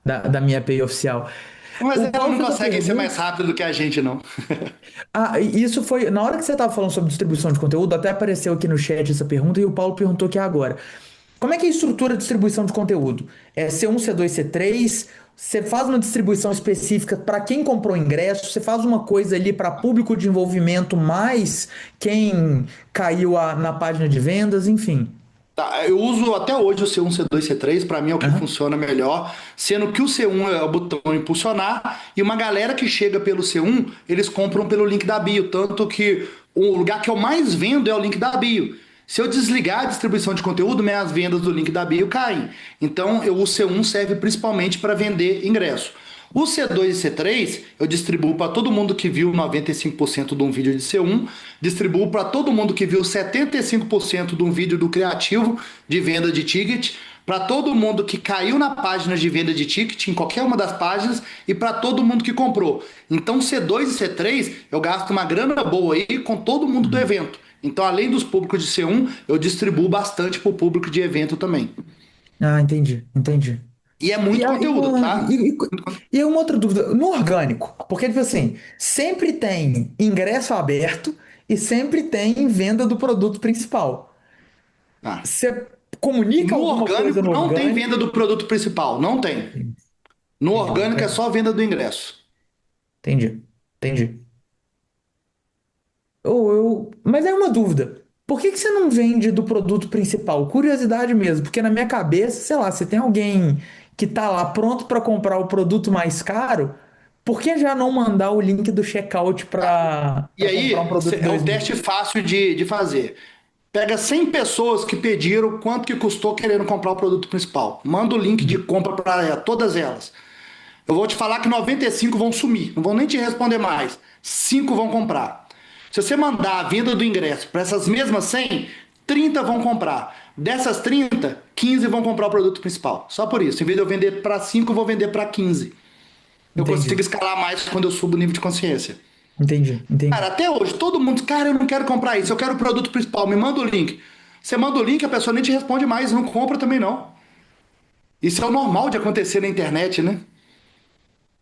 da minha API oficial. Mas O elas Paulo não fez a conseguem ser pergunta. mais rápido do que a gente, não. E isso foi. Na hora que você estava falando sobre distribuição de conteúdo, até apareceu aqui no chat essa pergunta e o Paulo perguntou aqui agora. Como é que é a estrutura de distribuição de conteúdo? É C1, C2, C3? Você faz uma distribuição específica para quem comprou ingresso? Você faz uma coisa ali para público de envolvimento mais quem caiu na página de vendas? Enfim. Tá, eu uso até hoje o C1, C2, C3, para mim é o que Aham. funciona melhor, sendo que o C1 é o botão impulsionar e uma galera que chega pelo C1, eles compram pelo link da bio, tanto que o lugar que eu mais vendo é o link da bio. Se eu desligar a distribuição de conteúdo, minhas vendas do link da bio caem. Então, o C1 serve principalmente para vender ingresso. O C2 e C3 eu distribuo para todo mundo que viu 95% de um vídeo de C1, distribuo para todo mundo que viu 75% de um vídeo do criativo de venda de ticket, para todo mundo que caiu na página de venda de ticket, em qualquer uma das páginas, e para todo mundo que comprou. Então C2 e C3 eu gasto uma grana boa aí com todo mundo do evento. Então, além dos públicos de C1, eu distribuo bastante para o público de evento também. Ah, entendi, entendi. E é E, muito a- e, conteúdo, uma, tá? e uma outra dúvida, no orgânico, porque, tipo assim, sempre tem ingresso aberto e sempre tem venda do produto principal. Tá. Você comunica No alguma coisa orgânico no não tem orgânico? venda do produto principal, não tem. No Entendi, orgânico é só venda do ingresso. entendi, entendi. Mas é uma dúvida. Por que que você não vende do produto principal? Curiosidade mesmo, porque na minha cabeça, sei lá, se tem alguém que tá lá pronto para comprar o produto mais caro, por que já não mandar o link do checkout para E comprar um aí, produto é o 2000? teste fácil de fazer. Pega 100 pessoas que pediram quanto que custou querendo comprar o produto principal. Manda o link de compra para todas elas. Eu vou te falar que 95 vão sumir, não vão nem te responder mais. 5 vão comprar. Se você mandar a venda do ingresso para essas mesmas 100, 30 vão comprar. Dessas 30, 15 vão comprar o produto principal. Só por isso. Em vez de eu vender para 5, eu vou vender para 15. Eu consigo Entendi, escalar mais quando eu subo o nível de consciência. entendi, entendi. Cara, até hoje, todo mundo, cara, eu não quero comprar isso, eu quero o produto principal, me manda o link. Você manda o link, a pessoa nem te responde mais, não compra também não. Isso é o normal de acontecer na internet, né?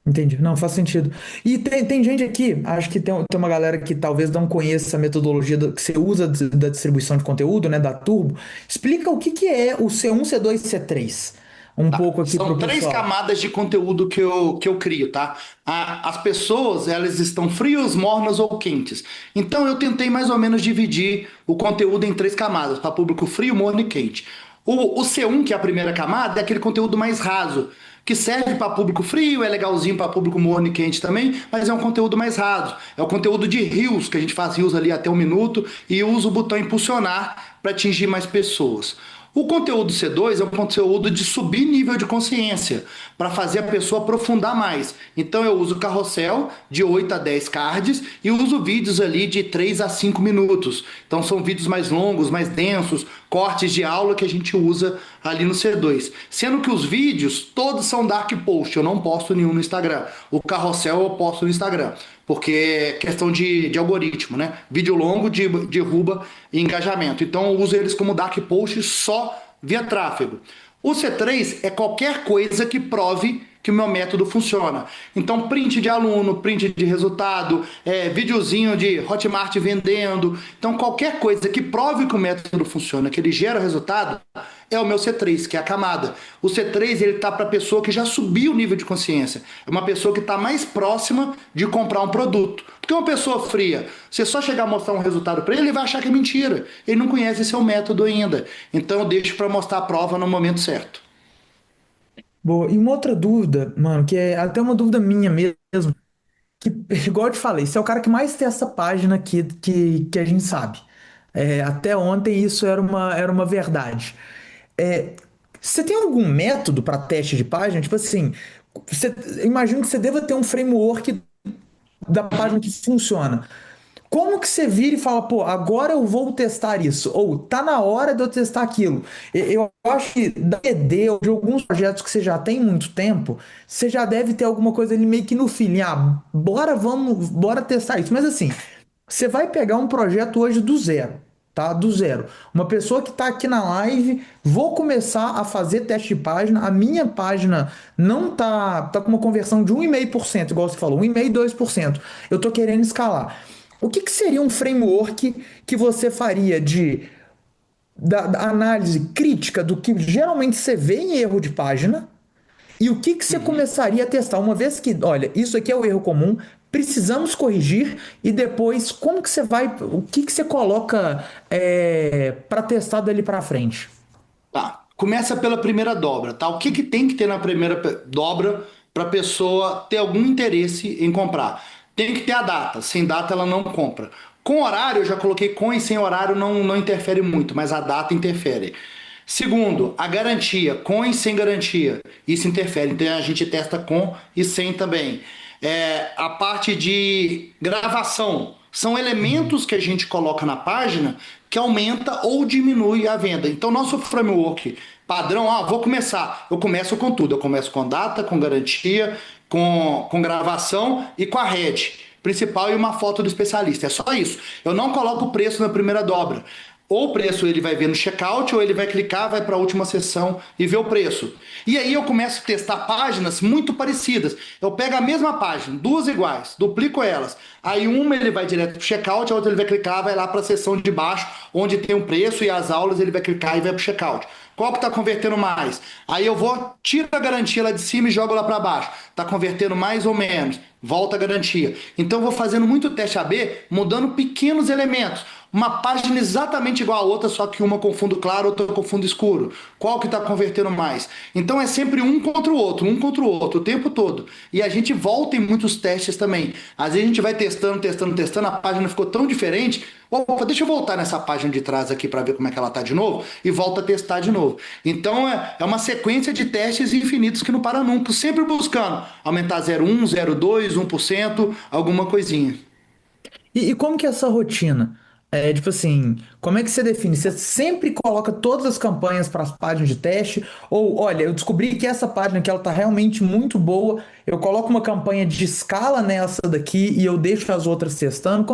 Entendi, não faz sentido. E tem gente aqui, acho que tem uma galera que talvez não conheça a metodologia que você usa da distribuição de conteúdo, né, da Turbo. Explica o que que é o C1, C2 e C3. Um pouco aqui São pro três pessoal. camadas de conteúdo que eu crio, tá? As pessoas, elas estão frias, mornas ou quentes. Então eu tentei mais ou menos dividir o conteúdo em três camadas, para público frio, morno e quente. O C1, que é a primeira camada, é aquele conteúdo mais raso, que serve para público frio, é legalzinho para público morno e quente também, mas é um conteúdo mais raso. É o conteúdo de reels, que a gente faz reels ali até 1 minuto e usa o botão impulsionar para atingir mais pessoas. O conteúdo C2 é um conteúdo de subir nível de consciência, para fazer a pessoa aprofundar mais. Então eu uso carrossel de 8 a 10 cards e uso vídeos ali de 3 a 5 minutos. Então são vídeos mais longos, mais densos, cortes de aula que a gente usa ali no C2. Sendo que os vídeos todos são dark post, eu não posto nenhum no Instagram. O carrossel eu posto no Instagram, porque é questão de algoritmo, né? Vídeo longo derruba engajamento. Então eu uso eles como dark post só via tráfego. O C3 é qualquer coisa que prove que o meu método funciona. Então, print de aluno, print de resultado, videozinho de Hotmart vendendo. Então, qualquer coisa que prove que o método funciona, que ele gera resultado, é o meu C3, que é a camada. O C3 ele tá para a pessoa que já subiu o nível de consciência. É uma pessoa que está mais próxima de comprar um produto. Porque uma pessoa fria, você só chegar a mostrar um resultado para ele, ele vai achar que é mentira. Ele não conhece seu método ainda. Então eu deixo para mostrar a prova no momento certo. Boa. E uma outra dúvida, mano, que é até uma dúvida minha mesmo. que, igual eu te falei, você é o cara que mais testa página que a gente sabe. Até ontem isso era uma verdade. É, Você tem algum método para teste de página? Tipo assim, eu imagino que você deva ter um framework da página que funciona. Como que você vira e fala, pô, agora eu vou testar isso? Ou tá na hora de eu testar aquilo? Eu acho que da ED ou de alguns projetos que você já tem muito tempo, você já deve ter alguma coisa ali meio que no feeling. Ah, bora testar isso. Mas assim, você vai pegar um projeto hoje do zero, tá? Do zero. Uma pessoa que tá aqui na live, vou começar a fazer teste de página. A minha página não tá com uma conversão de 1,5%, igual você falou, 1,5%, 2%. Eu tô querendo escalar. O que seria um framework que você faria da análise crítica do que geralmente você vê em erro de página e o que você começaria a testar? Uma vez que, olha, isso aqui é o erro comum, precisamos corrigir e depois como que você vai, o que você coloca para testar dali para frente? Tá. Começa pela primeira dobra, tá? O que que tem que ter na primeira dobra para a pessoa ter algum interesse em comprar? Tem que ter a data. Sem data ela não compra. Com horário, eu já coloquei com e sem horário não interfere muito, mas a data interfere. Segundo, a garantia, com e sem garantia. Isso interfere. Então a gente testa com e sem também. A parte de gravação. São elementos que a gente coloca na página que aumenta ou diminui a venda. Então, nosso framework padrão, vou começar. Eu começo com tudo. Eu começo com data, com garantia, com gravação e com a head principal e uma foto do especialista. É só isso. Eu não coloco o preço na primeira dobra. Ou o preço ele vai ver no checkout, ou ele vai clicar, vai para a última seção e ver o preço. E aí eu começo a testar páginas muito parecidas. Eu pego a mesma página, duas iguais, duplico elas. Aí uma ele vai direto para o checkout, a outra ele vai clicar, vai lá para a seção de baixo, onde tem um preço e as aulas ele vai clicar e vai para o checkout. Qual que está convertendo mais? Aí eu vou, tiro a garantia lá de cima e jogo lá para baixo. Está convertendo mais ou menos, volta a garantia. Então eu vou fazendo muito teste AB, mudando pequenos elementos. Uma página exatamente igual a outra, só que uma com fundo claro, outra com fundo escuro. Qual que está convertendo mais? Então é sempre um contra o outro, o tempo todo. E a gente volta em muitos testes também. Às vezes a gente vai testando, a página ficou tão diferente. Opa, deixa eu voltar nessa página de trás aqui para ver como é que ela está de novo e volta a testar de novo. Então é uma sequência de testes infinitos que não para nunca, sempre buscando aumentar 0,1, 0,2, 1%, alguma coisinha. E como que é essa rotina? Tipo assim, como é que você define? Você sempre coloca todas as campanhas para as páginas de teste? Ou, olha, eu descobri que essa página aqui ela tá realmente muito boa, eu coloco uma campanha de escala nessa daqui e eu deixo as outras testando?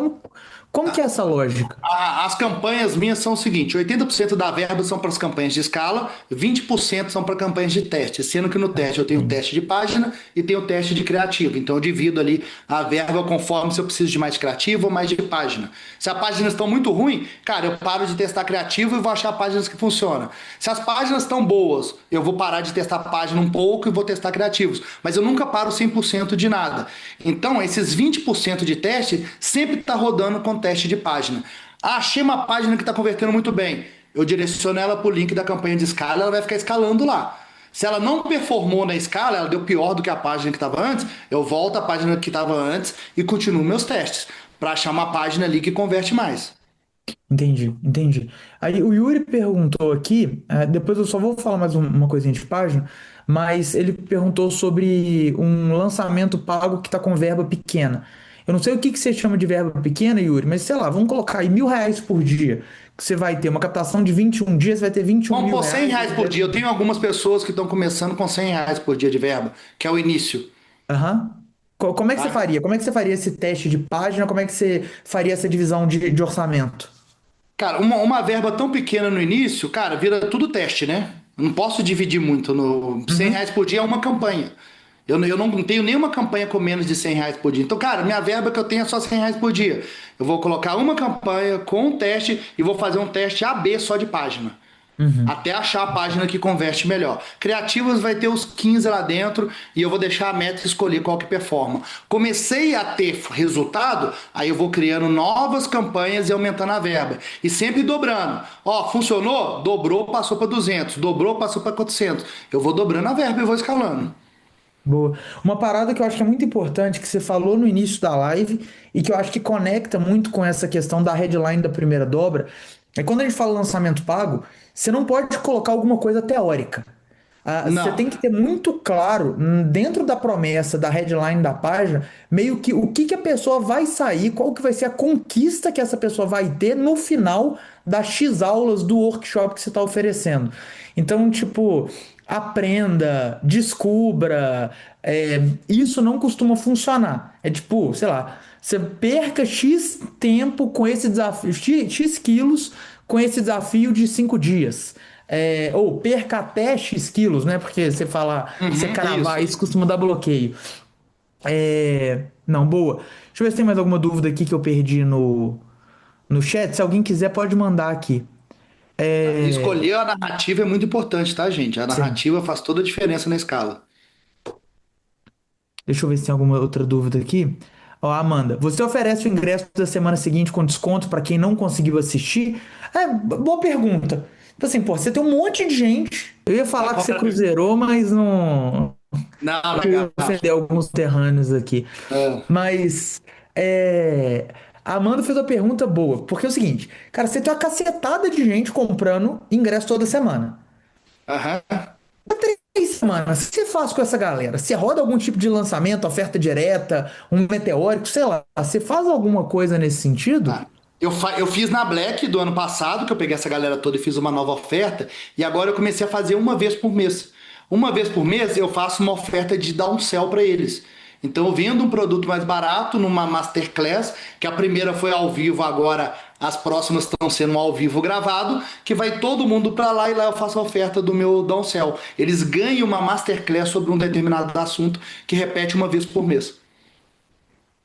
Como que é essa lógica? As campanhas minhas são o seguinte: 80% da verba são para as campanhas de escala, 20% são para campanhas de teste, sendo que no teste eu tenho teste de página e tenho teste de criativo. Então eu divido ali a verba conforme se eu preciso de mais criativo ou mais de página. Se as páginas estão muito ruins, cara, eu paro de testar criativo e vou achar páginas que funcionam. Se as páginas estão boas, eu vou parar de testar página um pouco e vou testar criativos. Mas eu nunca paro 100% de nada. Então esses 20% de teste sempre está rodando com teste de página. Achei uma página que está convertendo muito bem. Eu direciono ela para o link da campanha de escala, ela vai ficar escalando lá. Se ela não performou na escala, ela deu pior do que a página que estava antes, eu volto à página que estava antes e continuo meus testes para achar uma página ali que converte mais. Entendi, entendi. Aí o Yuri perguntou aqui, depois eu só vou falar mais uma coisinha de página, mas ele perguntou sobre um lançamento pago que está com verba pequena. Eu não sei o que você chama de verba pequena, Yuri, mas sei lá, vamos colocar aí R$ 1.000 por dia, que você vai ter uma captação de 21 dias, vai ter 21 Vamos mil pôr R$ 100 reais. por dia. Eu tenho algumas pessoas que estão começando com R$ 100 por dia de verba, que é o início. Aham. Como é que você Tá? faria? Como é que você faria esse teste de página? Como é que você faria essa divisão de orçamento? Cara, uma verba tão pequena no início, cara, vira tudo teste, né? Eu não posso dividir muito. No R$ 100 por dia é uma campanha. Eu não tenho nenhuma campanha com menos de R$ 100 por dia. Então, cara, minha verba que eu tenho é só R$ 100 por dia. Eu vou colocar uma campanha com um teste e vou fazer um teste AB só de página. Até achar a página que converte melhor. Criativos vai ter os 15 lá dentro e eu vou deixar a meta escolher qual que performa. Comecei a ter resultado, aí eu vou criando novas campanhas e aumentando a verba. E sempre dobrando. Funcionou? Dobrou, passou para 200. Dobrou, passou para 400. Eu vou dobrando a verba e vou escalando. Boa. Uma parada que eu acho que é muito importante, que você falou no início da live e que eu acho que conecta muito com essa questão da headline da primeira dobra, é quando a gente fala lançamento pago, você não pode colocar alguma coisa teórica. Você Não. tem que ter muito claro, dentro da promessa, da headline da página, meio que o que que a pessoa vai sair, qual que vai ser a conquista que essa pessoa vai ter no final das X aulas do workshop que você está oferecendo. Então, tipo, aprenda, descubra, isso não costuma funcionar. É tipo, sei lá, você perca X tempo com esse desafio, X quilos com esse desafio de 5 dias. Ou perca até X quilos, né? Porque você fala, você cravar, Isso. isso costuma dar bloqueio. Não, boa. Deixa eu ver se tem mais alguma dúvida aqui que eu perdi no chat. Se alguém quiser, pode mandar aqui. Escolher a narrativa é muito importante, tá, gente? A Sim. narrativa faz toda a diferença na escala. Deixa eu ver se tem alguma outra dúvida aqui. Ó, Amanda, você oferece o ingresso da semana seguinte com desconto para quem não conseguiu assistir? Boa pergunta. Então, assim, pô, você tem um monte de gente. Eu ia falar que você cruzeirou, mas não. Não, Eu ia legal. ofender alguns terrâneos aqui. É. Mas a Amanda fez uma pergunta boa. Porque é o seguinte, cara, você tem uma cacetada de gente comprando ingresso toda semana. Aham. 3 semanas, o que você faz com essa galera? Você roda algum tipo de lançamento, oferta direta, um meteórico, sei lá. Você faz alguma coisa nesse sentido? Ah, eu fiz na Black do ano passado, que eu peguei essa galera toda e fiz uma nova oferta, e agora eu comecei a fazer uma vez por mês. Uma vez por mês eu faço uma oferta de downsell para eles. Então eu vendo um produto mais barato numa masterclass, que a primeira foi ao vivo, agora as próximas estão sendo ao vivo gravado, que vai todo mundo para lá e lá eu faço a oferta do meu downsell. Eles ganham uma masterclass sobre um determinado assunto que repete uma vez por mês.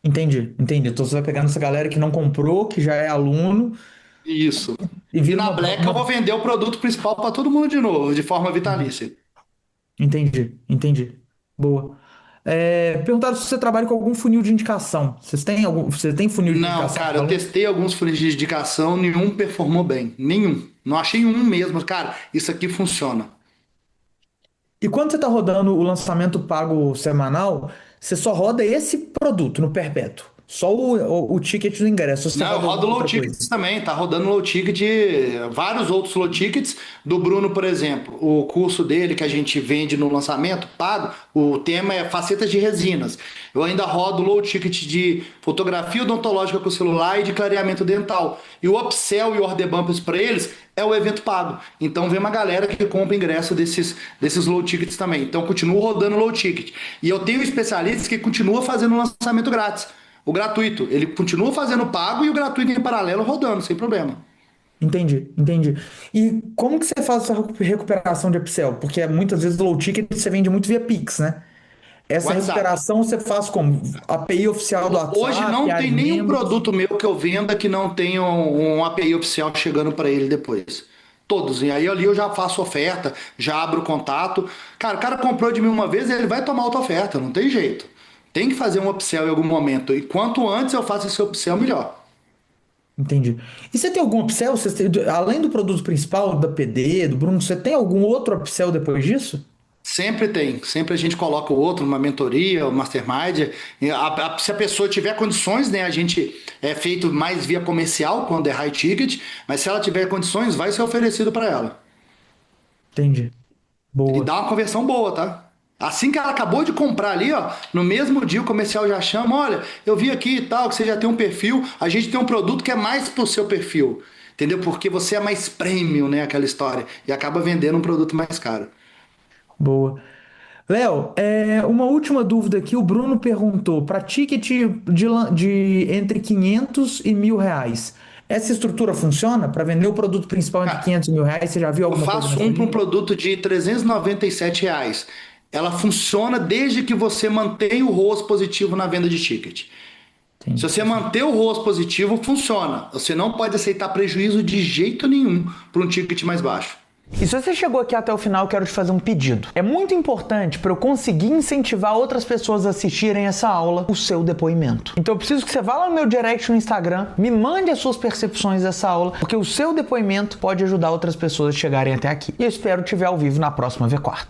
Entendi, entendi. Então você vai pegar nessa galera que não comprou, que já é aluno, Isso. e E vira na Black eu vou vender o produto principal para todo mundo de novo, de forma vitalícia. Entendi, entendi. Boa. Perguntaram se você trabalha com algum funil de indicação. Você tem funil de Não, indicação cara, para eu aluno? testei alguns funis de indicação, nenhum performou bem. Nenhum. Não achei um mesmo. Cara, isso aqui funciona. E quando você está rodando o lançamento pago semanal, você só roda esse produto no perpétuo. Só o ticket do ingresso. Ou você Não, eu roda rodo alguma low outra coisa. tickets também, tá rodando low ticket, vários outros low tickets. Do Bruno, por exemplo, o curso dele que a gente vende no lançamento, pago, o tema é facetas de resinas. Eu ainda rodo low ticket de fotografia odontológica com celular e de clareamento dental. E o upsell e o order bumpers para eles é o evento pago. Então vem uma galera que compra ingresso desses low tickets também. Então continuo rodando low ticket. E eu tenho especialistas que continuam fazendo lançamento grátis. O gratuito, ele continua fazendo pago e o gratuito em paralelo rodando, sem problema. Entendi, entendi. E como que você faz essa recuperação de upsell? Porque muitas vezes o low ticket você vende muito via Pix, né? Essa WhatsApp. recuperação você faz como? API oficial do Hoje WhatsApp, não área tem de nenhum membros? produto meu que eu venda que não tenha um API oficial chegando para ele depois. Todos. E aí ali eu já faço oferta, já abro contato. Cara, o cara comprou de mim uma vez, ele vai tomar outra oferta, não tem jeito. Tem que fazer um upsell em algum momento. E quanto antes eu faço esse upsell, melhor. Entendi. E você tem algum upsell? Além do produto principal, da PD, do Bruno, você tem algum outro upsell depois disso? Sempre tem, sempre a gente coloca o outro, uma mentoria, um mastermind. E se a pessoa tiver condições, né, a gente é feito mais via comercial quando é high ticket, mas se ela tiver condições, vai ser oferecido para ela. Entendi. E Boa. dá uma conversão boa, tá? Assim que ela acabou de comprar ali, ó, no mesmo dia o comercial já chama, olha, eu vi aqui e tal, que você já tem um perfil, a gente tem um produto que é mais pro seu perfil, entendeu? Porque você é mais premium, né, aquela história, e acaba vendendo um produto mais caro. Boa. Léo, uma última dúvida aqui. O Bruno perguntou: para ticket de entre 500 e R$ 1.000, essa estrutura funciona? Para vender o produto principal entre Cara, 500 e R$ 1.000? Você já viu eu alguma coisa faço nessa um para um linha? produto de R$ 397. Ela funciona desde que você mantenha o ROAS positivo na venda de ticket. Se Entendi. você manter o ROAS positivo, funciona. Você não pode aceitar prejuízo de jeito nenhum para um ticket mais baixo. E se você chegou aqui até o final, eu quero te fazer um pedido. É muito importante para eu conseguir incentivar outras pessoas a assistirem essa aula, o seu depoimento. Então eu preciso que você vá lá no meu direct no Instagram, me mande as suas percepções dessa aula, porque o seu depoimento pode ajudar outras pessoas a chegarem até aqui. E eu espero te ver ao vivo na próxima V4.